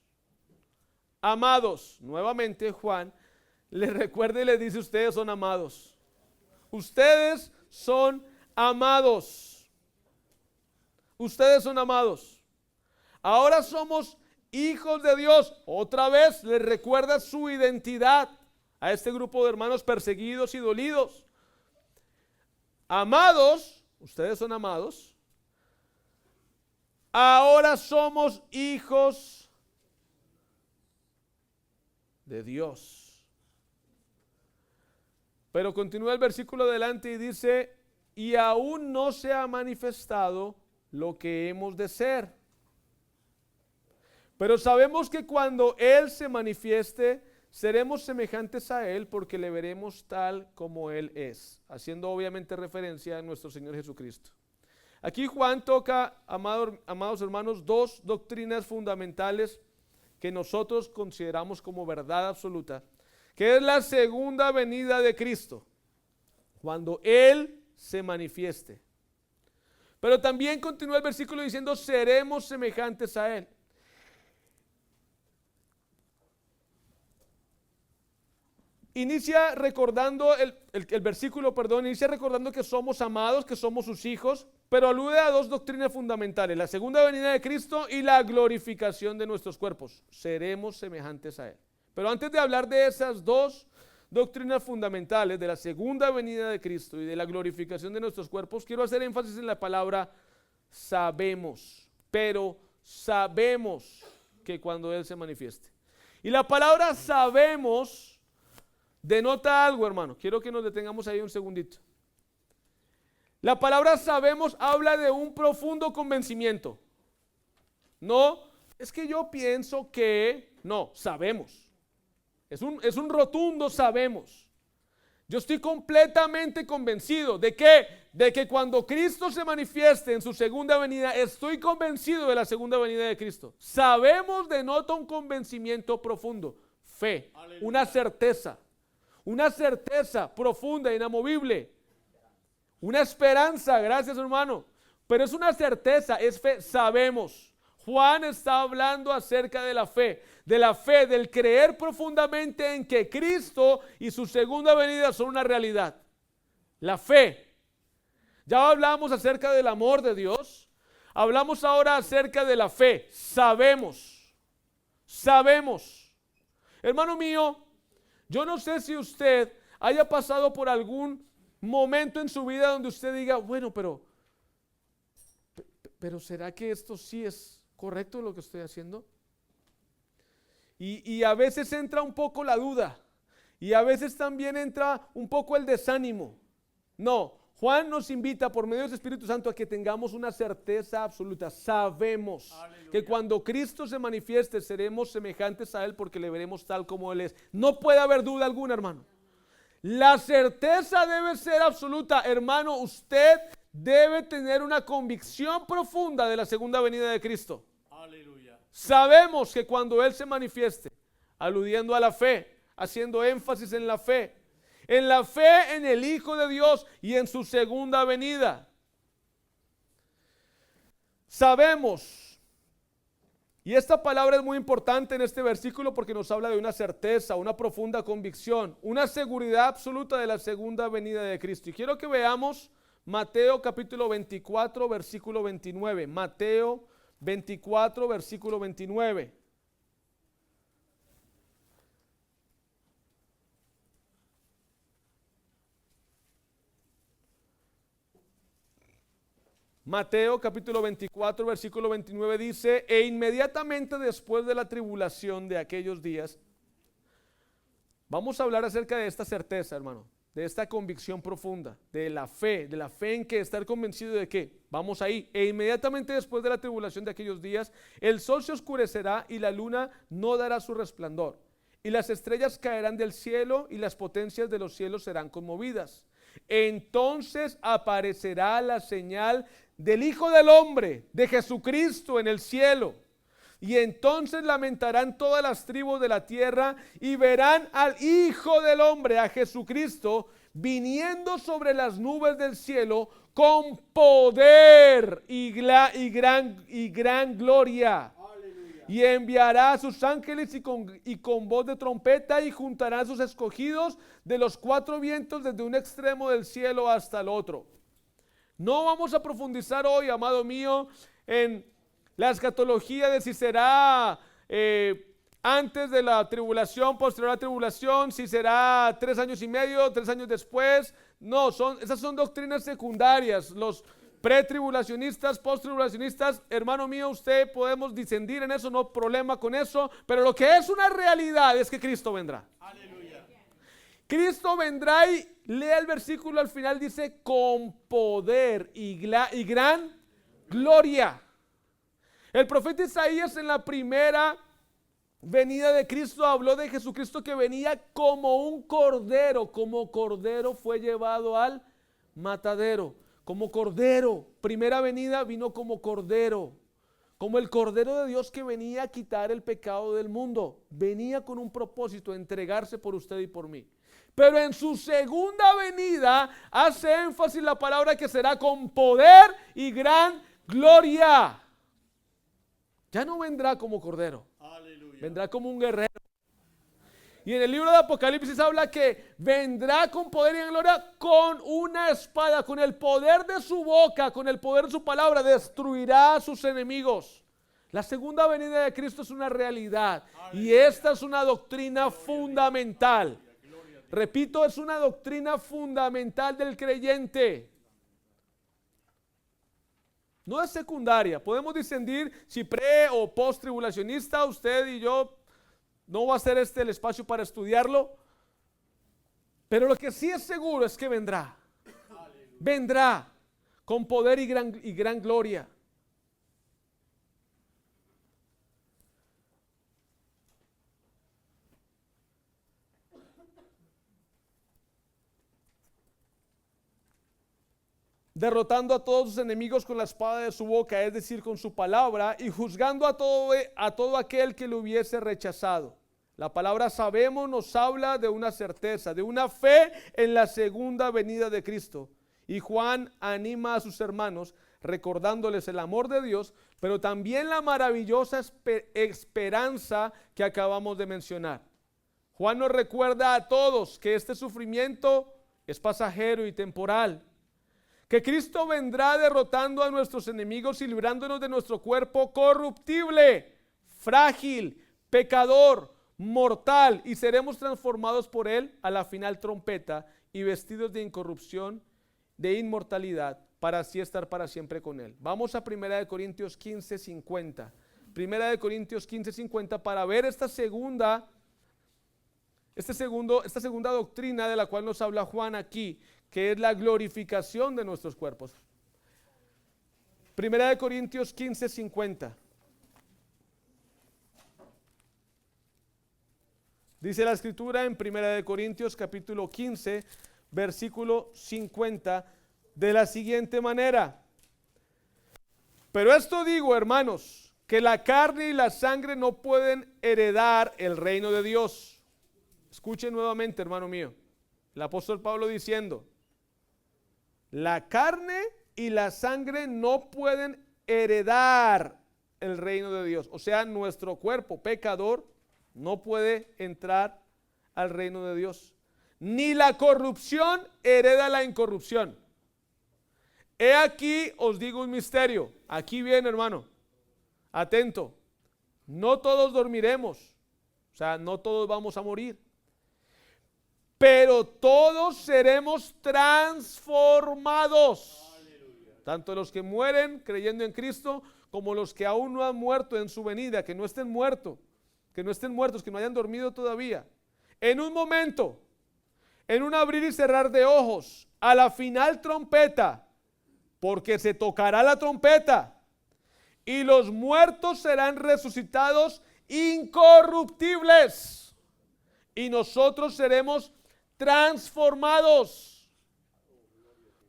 Amados. Nuevamente Juan les recuerda y les dice: ustedes son amados. Ustedes son amados. Ustedes son amados. Ahora somos hijos de Dios. Otra vez les recuerda su identidad a este grupo de hermanos perseguidos y dolidos. Amados, ustedes son amados. Ahora somos hijos de Dios. Pero continúa el versículo adelante y dice: y aún no se ha manifestado lo que hemos de ser. Pero sabemos que cuando Él se manifieste, seremos semejantes a Él porque le veremos tal como Él es. Haciendo obviamente referencia a nuestro Señor Jesucristo. Aquí Juan toca, amados hermanos, dos doctrinas fundamentales que nosotros consideramos como verdad absoluta, que es la segunda venida de Cristo, cuando Él se manifieste. Pero también continúa el versículo diciendo: seremos semejantes a Él. Inicia recordando el versículo, inicia recordando que somos amados, que somos sus hijos, pero alude a dos doctrinas fundamentales: la segunda venida de Cristo y la glorificación de nuestros cuerpos. Seremos semejantes a Él. Pero antes de hablar de esas dos doctrinas fundamentales, de la segunda venida de Cristo y de la glorificación de nuestros cuerpos, quiero hacer énfasis en la palabra sabemos. Pero sabemos que cuando Él se manifieste. Y la palabra sabemos denota algo, hermano. Quiero que nos detengamos ahí un segundito. La palabra sabemos habla de un profundo convencimiento. No, es que yo pienso que, no, sabemos. Es un rotundo sabemos. Yo estoy completamente convencido de que cuando Cristo se manifieste en su segunda venida, estoy convencido de la segunda venida de Cristo. Sabemos denota un convencimiento profundo, fe, aleluya, una certeza profunda, inamovible, una esperanza, gracias hermano, pero es una certeza, es fe, sabemos. Juan está hablando acerca de la fe, del creer profundamente en que Cristo y su segunda venida son una realidad. La fe. Ya hablamos acerca del amor de Dios. Hablamos ahora acerca de la fe. Sabemos. Hermano mío, yo no sé si usted haya pasado por algún momento en su vida donde usted diga, bueno, pero ¿será que esto sí es correcto lo que estoy haciendo? Y a veces entra un poco la duda. Y a veces también entra un poco el desánimo. No, Juan nos invita por medio del Espíritu Santo a que tengamos una certeza absoluta. Sabemos que cuando Cristo se manifieste seremos semejantes a Él porque le veremos tal como Él es. No puede haber duda alguna, hermano. La certeza debe ser absoluta. Hermano, usted debe tener una convicción profunda de la segunda venida de Cristo.
Aleluya.
Sabemos que cuando Él se manifieste, aludiendo a la fe, haciendo énfasis en la fe en el Hijo de Dios y en su segunda venida. Sabemos, y esta palabra es muy importante en este versículo porque nos habla de una certeza, una profunda convicción, una seguridad absoluta de la segunda venida de Cristo. Y quiero que veamos Mateo capítulo 24, versículo 29. Mateo 24, versículo 29. Mateo capítulo 24, versículo 29 dice, e inmediatamente después de la tribulación de aquellos días, vamos a hablar acerca de esta certeza, hermano, de esta convicción profunda, de la fe en que estar convencido de que, vamos ahí, e inmediatamente después de la tribulación de aquellos días, el sol se oscurecerá y la luna no dará su resplandor, y las estrellas caerán del cielo y las potencias de los cielos serán conmovidas. Entonces aparecerá la señal del Hijo del Hombre, de Jesucristo en el cielo. Y entonces lamentarán todas las tribus de la tierra y verán al Hijo del Hombre, a Jesucristo, viniendo sobre las nubes del cielo con poder y gran gloria. Y enviará a sus ángeles y con voz de trompeta y juntará a sus escogidos de los cuatro vientos desde un extremo del cielo hasta el otro. No vamos a profundizar hoy, amado mío, en la escatología de si será antes de la tribulación, posterior a la tribulación, si será 3 años y medio, 3 años después. No, esas son doctrinas secundarias. Los pretribulacionistas, posttribulacionistas, hermano mío, usted podemos disentir en eso, no problema con eso, pero lo que es una realidad es que Cristo vendrá.
Aleluya.
Cristo vendrá y lea el versículo al final, dice con poder y gran gloria. El profeta Isaías en la primera venida de Cristo habló de Jesucristo que venía como un cordero, como cordero fue llevado al matadero. Como cordero, primera venida vino como cordero, como el cordero de Dios que venía a quitar el pecado del mundo. Venía con un propósito, entregarse por usted y por mí. Pero en su segunda venida hace énfasis la palabra que será con poder y gran gloria. Ya no vendrá como cordero,
Aleluya.
vendrá como un guerrero. Y en el libro de Apocalipsis habla que vendrá con poder y en gloria con una espada, con el poder de su boca, con el poder de su palabra, destruirá a sus enemigos. La segunda venida de Cristo es una realidad y esta es una doctrina fundamental. Repito, es una doctrina fundamental del creyente. No es secundaria. Podemos disentir si pre o post tribulacionista, usted y yo. No va a ser este el espacio para estudiarlo, pero lo que sí es seguro es que vendrá. Vendrá con poder y gran gloria. Derrotando a todos sus enemigos con la espada de su boca, es decir, con su palabra, y juzgando a todo aquel que lo hubiese rechazado. La palabra sabemos nos habla de una certeza, de una fe en la segunda venida de Cristo. Y Juan anima a sus hermanos recordándoles el amor de Dios, pero también la maravillosa esperanza que acabamos de mencionar. Juan nos recuerda a todos que este sufrimiento es pasajero y temporal, que Cristo vendrá derrotando a nuestros enemigos y librándonos de nuestro cuerpo corruptible, frágil, pecador, mortal, y seremos transformados por Él a la final trompeta y vestidos de incorrupción, de inmortalidad, para así estar para siempre con Él. Vamos a 1 Corintios 15:50. 1 Corintios 15:50 para ver esta segunda doctrina de la cual nos habla Juan aquí, que es la glorificación de nuestros cuerpos. 1 Corintios 15:50. Dice la escritura en 1 Corintios capítulo 15, versículo 50, de la siguiente manera: pero esto digo, hermanos, que la carne y la sangre no pueden heredar el reino de Dios. Escuchen nuevamente, hermano mío, el apóstol Pablo diciendo: la carne y la sangre no pueden heredar el reino de Dios. O sea, nuestro cuerpo pecador no puede entrar al reino de Dios. Ni la corrupción hereda la incorrupción. He aquí, os digo un misterio. Aquí viene, hermano. Atento. No todos dormiremos. O sea, no todos vamos a morir. Pero todos seremos transformados. Tanto los que mueren creyendo en Cristo, como los que aún no han muerto en su venida, que no estén muertos, que no hayan dormido todavía. En un momento, en un abrir y cerrar de ojos, a la final trompeta, porque se tocará la trompeta, y los muertos serán resucitados incorruptibles, y nosotros seremos transformados,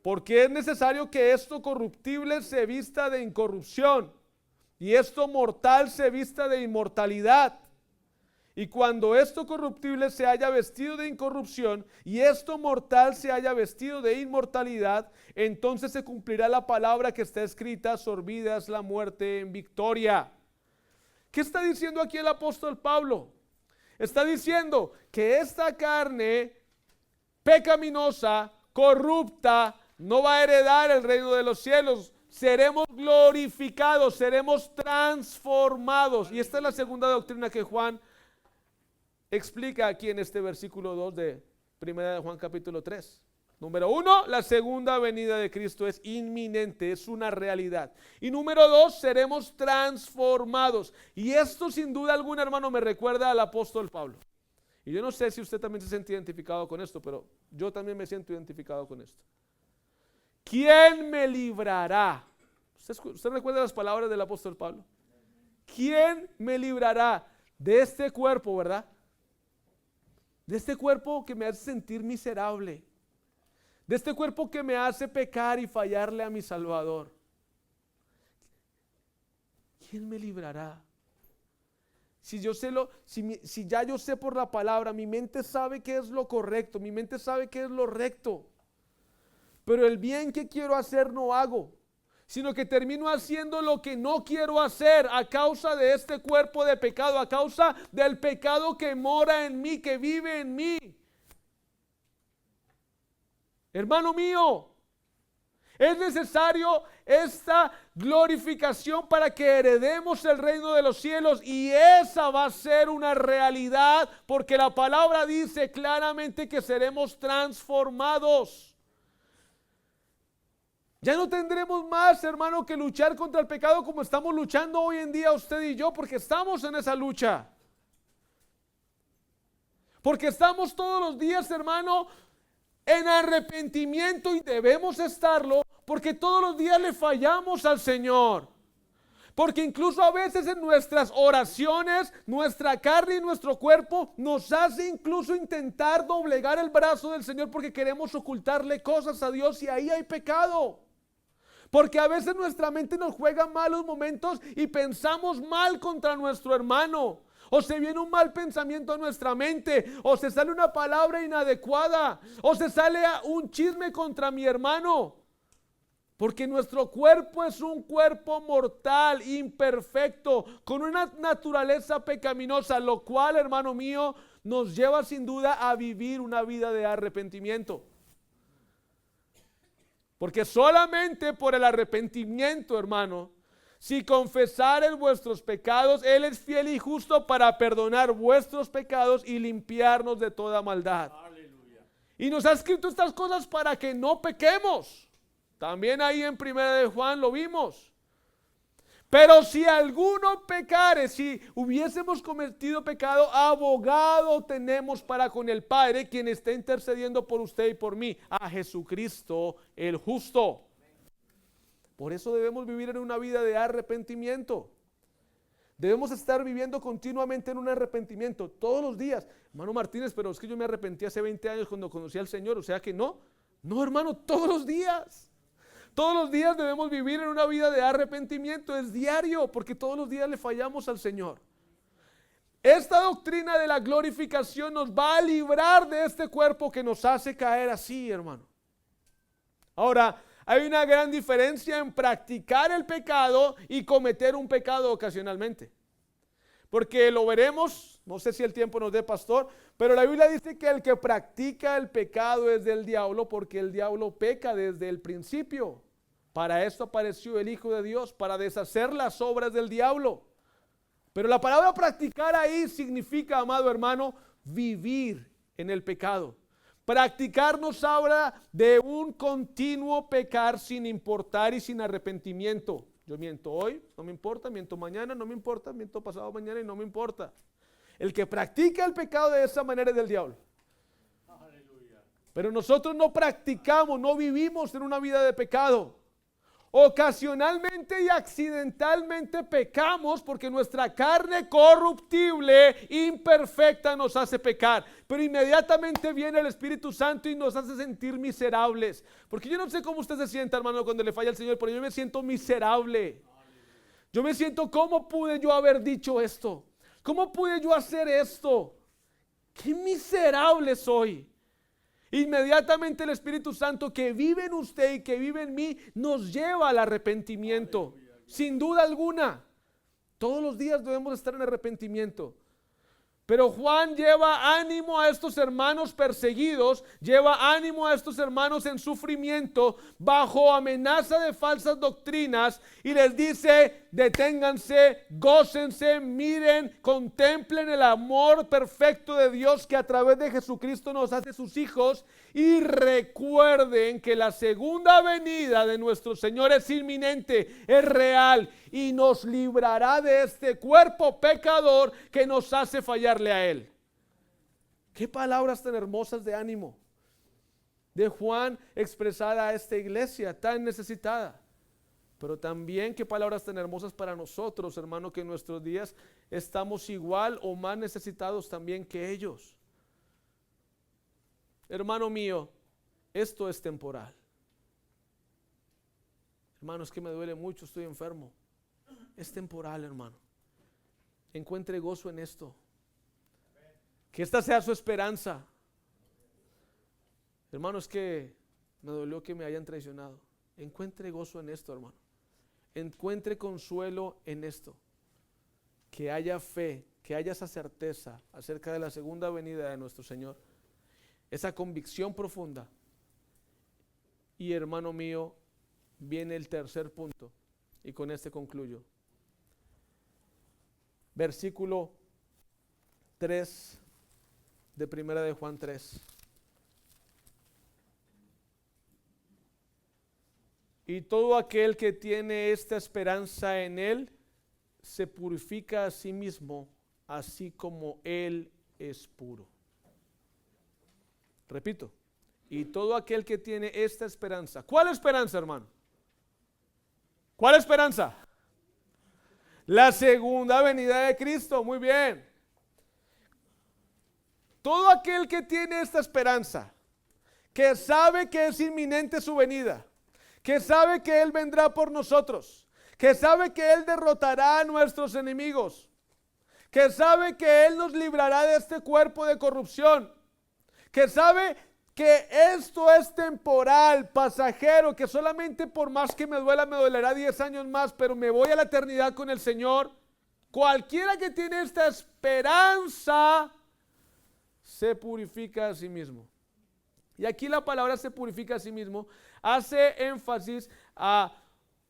porque es necesario que esto corruptible se vista de incorrupción y esto mortal se vista de inmortalidad. Y cuando esto corruptible se haya vestido de incorrupción y esto mortal se haya vestido de inmortalidad, entonces se cumplirá la palabra que está escrita: sorbida es la muerte en victoria. ¿Qué está diciendo aquí el apóstol Pablo? Está diciendo que esta carne pecaminosa, corrupta, no va a heredar el reino de los cielos. Seremos glorificados, seremos transformados. Y esta es la segunda doctrina que Juan explica aquí en este versículo 2 de 1 de Juan capítulo 3. Número 1, la segunda venida de Cristo es inminente, es una realidad. Y número 2, seremos transformados. Y esto sin duda alguna, hermano, me recuerda al apóstol Pablo. Y yo no sé si usted también se siente identificado con esto, pero yo también me siento identificado con esto. ¿Quién me librará? ¿Usted recuerda las palabras del apóstol Pablo? ¿Quién me librará de este cuerpo, verdad? De este cuerpo que me hace sentir miserable. De este cuerpo que me hace pecar y fallarle a mi Salvador. ¿Quién me librará? Si ya yo sé por la palabra, mi mente sabe qué es lo correcto, mi mente sabe qué es lo recto. Pero el bien que quiero hacer no hago, sino que termino haciendo lo que no quiero hacer a causa de este cuerpo de pecado, a causa del pecado que mora en mí, que vive en mí. Hermano mío, es necesario esta glorificación para que heredemos el reino de los cielos, y esa va a ser una realidad porque la palabra dice claramente que seremos transformados. Ya no tendremos más, hermano, que luchar contra el pecado como estamos luchando hoy en día usted y yo, porque estamos en esa lucha. Porque estamos todos los días, hermano, en arrepentimiento, y debemos estarlo, porque todos los días le fallamos al Señor. Porque incluso a veces en nuestras oraciones, nuestra carne y nuestro cuerpo nos hace incluso intentar doblegar el brazo del Señor porque queremos ocultarle cosas a Dios, y ahí hay pecado. Porque a veces nuestra mente nos juega malos momentos y pensamos mal contra nuestro hermano. O se viene un mal pensamiento a nuestra mente, o se sale una palabra inadecuada, o se sale un chisme contra mi hermano. Porque nuestro cuerpo es un cuerpo mortal, imperfecto, con una naturaleza pecaminosa, lo cual, hermano mío, nos lleva sin duda a vivir una vida de arrepentimiento. Porque solamente por el arrepentimiento, hermano, si confesares vuestros pecados, Él es fiel y justo para perdonar vuestros pecados y limpiarnos de toda maldad.
Aleluya.
Y nos ha escrito estas cosas para que no pequemos. También ahí en 1 de Juan lo vimos. Pero si alguno pecare, si hubiésemos cometido pecado, abogado tenemos para con el Padre, quien está intercediendo por usted y por mí, a Jesucristo el justo. Por eso debemos vivir en una vida de arrepentimiento. Debemos estar viviendo continuamente en un arrepentimiento, todos los días. Hermano Martínez, pero es que yo me arrepentí hace 20 años cuando conocí al Señor, o sea que no. No, hermano, todos los días. Todos los días debemos vivir en una vida de arrepentimiento, es diario, porque todos los días le fallamos al Señor. Esta doctrina de la glorificación nos va a librar de este cuerpo que nos hace caer así, hermano. Ahora, hay una gran diferencia en practicar el pecado y cometer un pecado ocasionalmente. Porque lo veremos, no sé si el tiempo nos dé, pastor, pero la Biblia dice que el que practica el pecado es del diablo, porque el diablo peca desde el principio. Para esto apareció el Hijo de Dios, para deshacer las obras del diablo. Pero la palabra practicar ahí significa, amado hermano, vivir en el pecado. Practicar nos habla de un continuo pecar sin importar y sin arrepentimiento. Yo miento hoy, no me importa, miento mañana, no me importa, miento pasado mañana y no me importa. El que practica el pecado de esa manera es del diablo.
Aleluya.
Pero nosotros no practicamos, no vivimos en una vida de pecado. Ocasionalmente y accidentalmente pecamos porque nuestra carne corruptible, imperfecta, nos hace pecar. Pero inmediatamente viene el Espíritu Santo y nos hace sentir miserables. Porque yo no sé cómo usted se sienta, hermano, cuando le falla al Señor, pero yo me siento miserable. Yo me siento, ¿cómo pude yo haber dicho esto? ¿Cómo pude yo hacer esto? ¡Qué miserable soy! Inmediatamente el Espíritu Santo que vive en usted y que vive en mí nos lleva al arrepentimiento. Sin duda alguna. Todos los días debemos estar en arrepentimiento. Pero Juan lleva ánimo a estos hermanos perseguidos, lleva ánimo a estos hermanos en sufrimiento, bajo amenaza de falsas doctrinas, y les dice: deténganse, gócense, miren, contemplen el amor perfecto de Dios que a través de Jesucristo nos hace sus hijos, y recuerden que la segunda venida de nuestro Señor es inminente, es real, y nos librará de este cuerpo pecador que nos hace fallarle a Él. Qué palabras tan hermosas de ánimo de Juan expresada a esta iglesia tan necesitada. Pero también qué palabras tan hermosas para nosotros, hermano, que en nuestros días estamos igual o más necesitados también que ellos. Hermano mío, esto es temporal. Hermano, es que me duele mucho, estoy enfermo. Es temporal, hermano. Encuentre gozo en esto. Que esta sea su esperanza. Hermano, es que me dolió que me hayan traicionado. Encuentre gozo en esto, hermano. Encuentre consuelo en esto. Que haya fe, que haya esa certeza acerca de la segunda venida de nuestro Señor. Esa convicción profunda. Y hermano mío, viene el tercer punto. Y con este concluyo. Versículo 3 de 1 de Juan 3. Y todo aquel que tiene esta esperanza en Él, se purifica a sí mismo, así como Él es puro. Repito, y todo aquel que tiene esta esperanza. ¿Cuál esperanza, hermano? ¿Cuál esperanza? La segunda venida de Cristo. Muy bien. Todo aquel que tiene esta esperanza, que sabe que es inminente su venida, que sabe que Él vendrá por nosotros, que sabe que Él derrotará a nuestros enemigos, que sabe que Él nos librará de este cuerpo de corrupción, que sabe que esto es temporal, pasajero, que solamente por más que me duela, me dolerá 10 años más, pero me voy a la eternidad con el Señor. Cualquiera que tiene esta esperanza se purifica a sí mismo. Y aquí la palabra se purifica a sí mismo hace énfasis a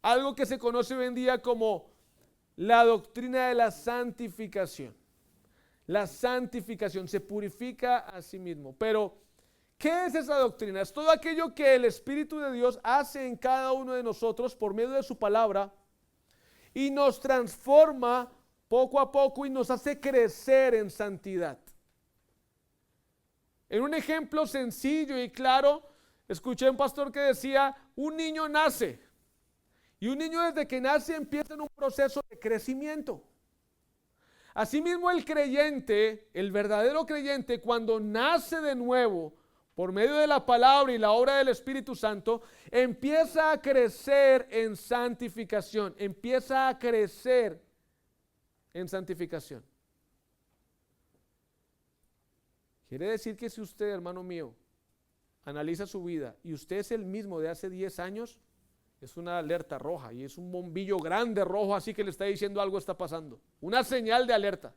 algo que se conoce hoy en día como la doctrina de la santificación. La santificación, se purifica a sí mismo. Pero, ¿qué es esa doctrina? Es todo aquello que el Espíritu de Dios hace en cada uno de nosotros por medio de su palabra y nos transforma poco a poco y nos hace crecer en santidad. En un ejemplo sencillo y claro, escuché a un pastor que decía, un niño nace y un niño desde que nace empieza en un proceso de crecimiento. Asimismo el creyente, el verdadero creyente, cuando nace de nuevo por medio de la palabra y la obra del Espíritu Santo, empieza a crecer en santificación, empieza a crecer en santificación. Quiere decir que si usted, hermano mío, analiza su vida y usted es el mismo de hace 10 años, es una alerta roja y es un bombillo grande rojo, así que le está diciendo algo está pasando, una señal de alerta.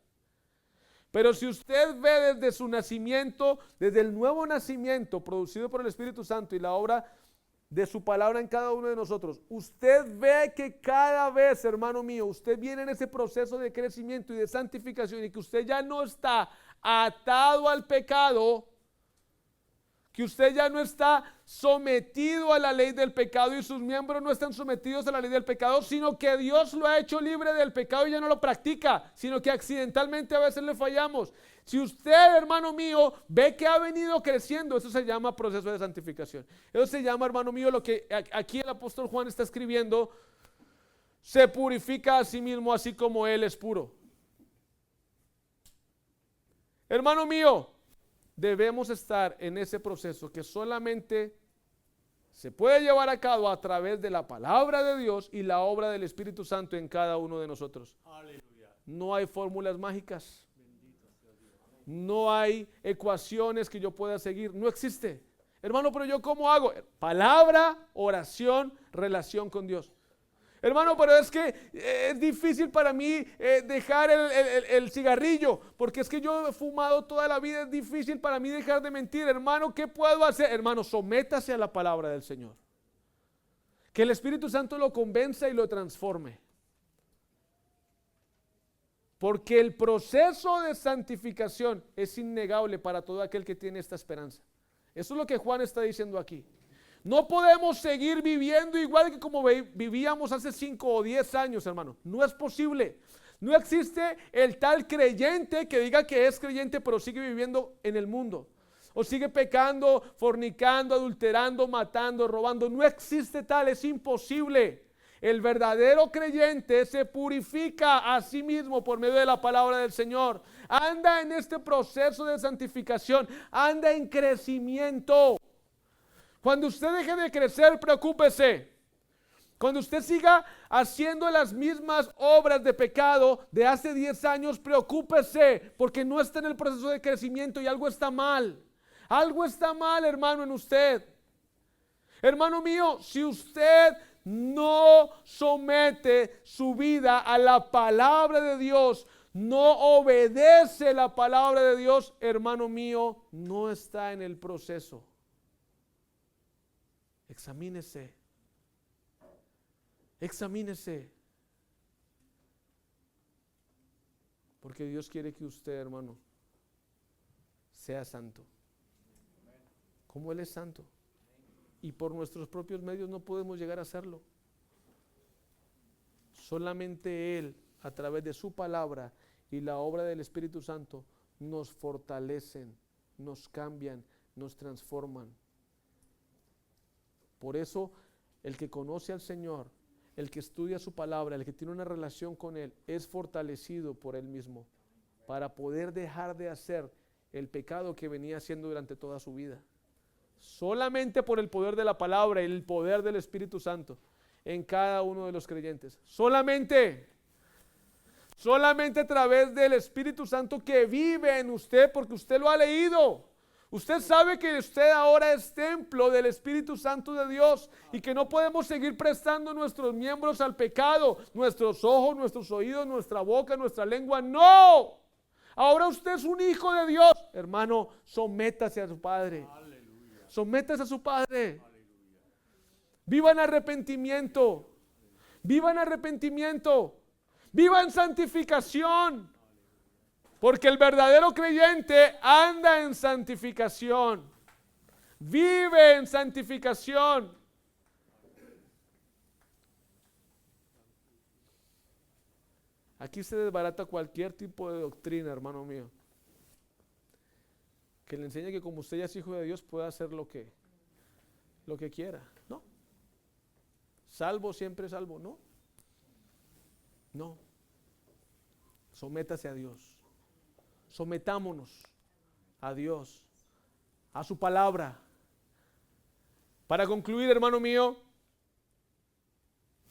Pero si usted ve desde su nacimiento, desde el nuevo nacimiento producido por el Espíritu Santo y la obra de su palabra en cada uno de nosotros, usted ve que cada vez, hermano mío, usted viene en ese proceso de crecimiento y de santificación y que usted ya no está atado al pecado, que usted ya no está sometido a la ley del pecado y sus miembros no están sometidos a la ley del pecado, sino que Dios lo ha hecho libre del pecado y ya no lo practica, sino que accidentalmente a veces le fallamos. Si usted, hermano mío, ve que ha venido creciendo, eso se llama proceso de santificación. Eso se llama, hermano mío, lo que aquí el apóstol Juan está escribiendo, se purifica a sí mismo así como Él es puro. Hermano mío, debemos estar en ese proceso que solamente se puede llevar a cabo a través de la palabra de Dios y la obra del Espíritu Santo en cada uno de nosotros.
Aleluya.
No hay fórmulas mágicas. No hay ecuaciones que yo pueda seguir. No existe. Hermano, pero yo ¿cómo hago? Palabra, oración, relación con Dios. Hermano, pero es que es difícil para mí dejar el cigarrillo, porque es que yo he fumado toda la vida, es difícil para mí dejar de mentir. Hermano, ¿qué puedo hacer? Hermano, sométase a la palabra del Señor. Que el Espíritu Santo lo convenza y lo transforme. Porque el proceso de santificación es innegable para todo aquel que tiene esta esperanza. Eso es lo que Juan está diciendo aquí. No podemos seguir viviendo igual que como vivíamos hace 5 o 10 años, hermano. No es posible. No existe el tal creyente que diga que es creyente pero sigue viviendo en el mundo. O sigue pecando, fornicando, adulterando, matando, robando. No existe tal, es imposible. El verdadero creyente se purifica a sí mismo por medio de la palabra del Señor. Anda en este proceso de santificación, anda en crecimiento. Cuando usted deje de crecer, preocúpese. Cuando usted siga haciendo las mismas obras de pecado de hace 10 años, preocúpese, porque no está en el proceso de crecimiento y algo está mal. Algo está mal, hermano, en usted. Hermano mío, si usted no somete su vida a la palabra de Dios, no obedece la palabra de Dios, hermano mío, no está en el proceso. Examínese. Examínese. Porque Dios quiere que usted, hermano, sea santo. Como Él es santo. Y por nuestros propios medios no podemos llegar a hacerlo. Solamente Él, a través de su palabra y la obra del Espíritu Santo, nos fortalecen, nos cambian, nos transforman. Por eso, el que conoce al Señor, el que estudia su palabra, el que tiene una relación con Él, es fortalecido por Él mismo para poder dejar de hacer el pecado que venía haciendo durante toda su vida. Solamente por el poder de la palabra y el poder del Espíritu Santo en cada uno de los creyentes. Solamente a través del Espíritu Santo que vive en usted, porque usted lo ha leído. Usted sabe que usted ahora es templo del Espíritu Santo de Dios y que no podemos seguir prestando nuestros miembros al pecado, nuestros ojos, nuestros oídos, nuestra boca, nuestra lengua. No. Ahora usted es un hijo de Dios. Hermano, sométase a su Padre. Sométase a su Padre. Viva en arrepentimiento. Viva en arrepentimiento. Viva en santificación. Porque el verdadero creyente anda en santificación. Vive en santificación. Aquí se desbarata cualquier tipo de doctrina, hermano mío, que le enseñe que como usted ya es hijo de Dios puede hacer lo que quiera. No. Salvo, siempre salvo. No. No. Sométase a Dios. Sometámonos a Dios, a su palabra. Para concluir, hermano mío,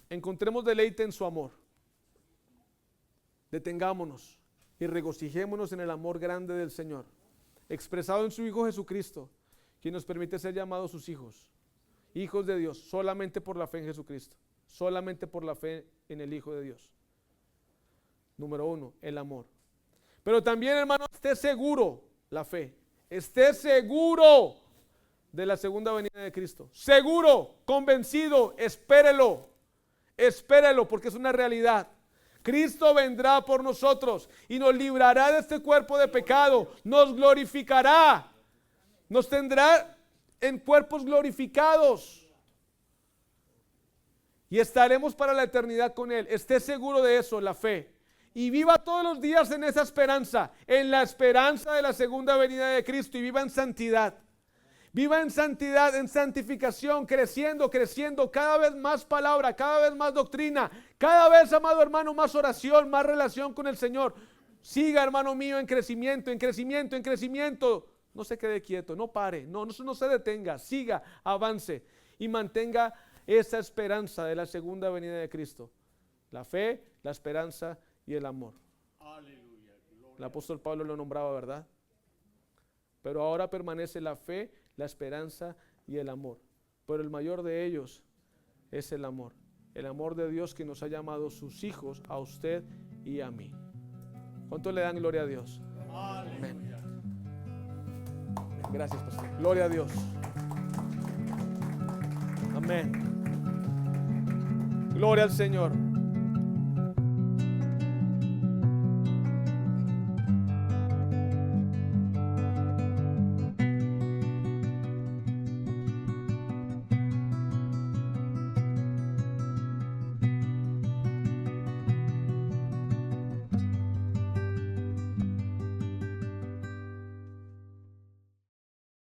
encontremos deleite en su amor. Detengámonos y regocijémonos en el amor grande del Señor, expresado en su Hijo Jesucristo, quien nos permite ser llamados sus hijos, hijos de Dios, solamente por la fe en Jesucristo, solamente por la fe en el Hijo de Dios. Número 1, el amor. Pero también, hermano, esté seguro, la fe, esté seguro de la segunda venida de Cristo. Seguro, convencido, espérelo, porque es una realidad. Cristo vendrá por nosotros y nos librará de este cuerpo de pecado, nos glorificará, nos tendrá en cuerpos glorificados y estaremos para la eternidad con Él. Esté seguro de eso, la fe. Y viva todos los días en esa esperanza, en la esperanza de la segunda venida de Cristo, y viva en santidad. Viva en santidad, en santificación, creciendo, cada vez más palabra, cada vez más doctrina, cada vez, amado hermano, más oración, más relación con el Señor. Siga, hermano mío, en crecimiento, en crecimiento, en crecimiento. No se quede quieto, no pare, no se detenga, siga, avance y mantenga esa esperanza de la segunda venida de Cristo. La fe, la esperanza y el amor.
Aleluya.
El apóstol Pablo lo nombraba, ¿verdad? Pero ahora permanece la fe, la esperanza y el amor. Pero el mayor de ellos es el amor. El amor de Dios que nos ha llamado sus hijos, a usted y a mí. ¿Cuánto le dan gloria a Dios? Amén. Gracias, pastor. Gloria a Dios. Amén. Gloria al Señor.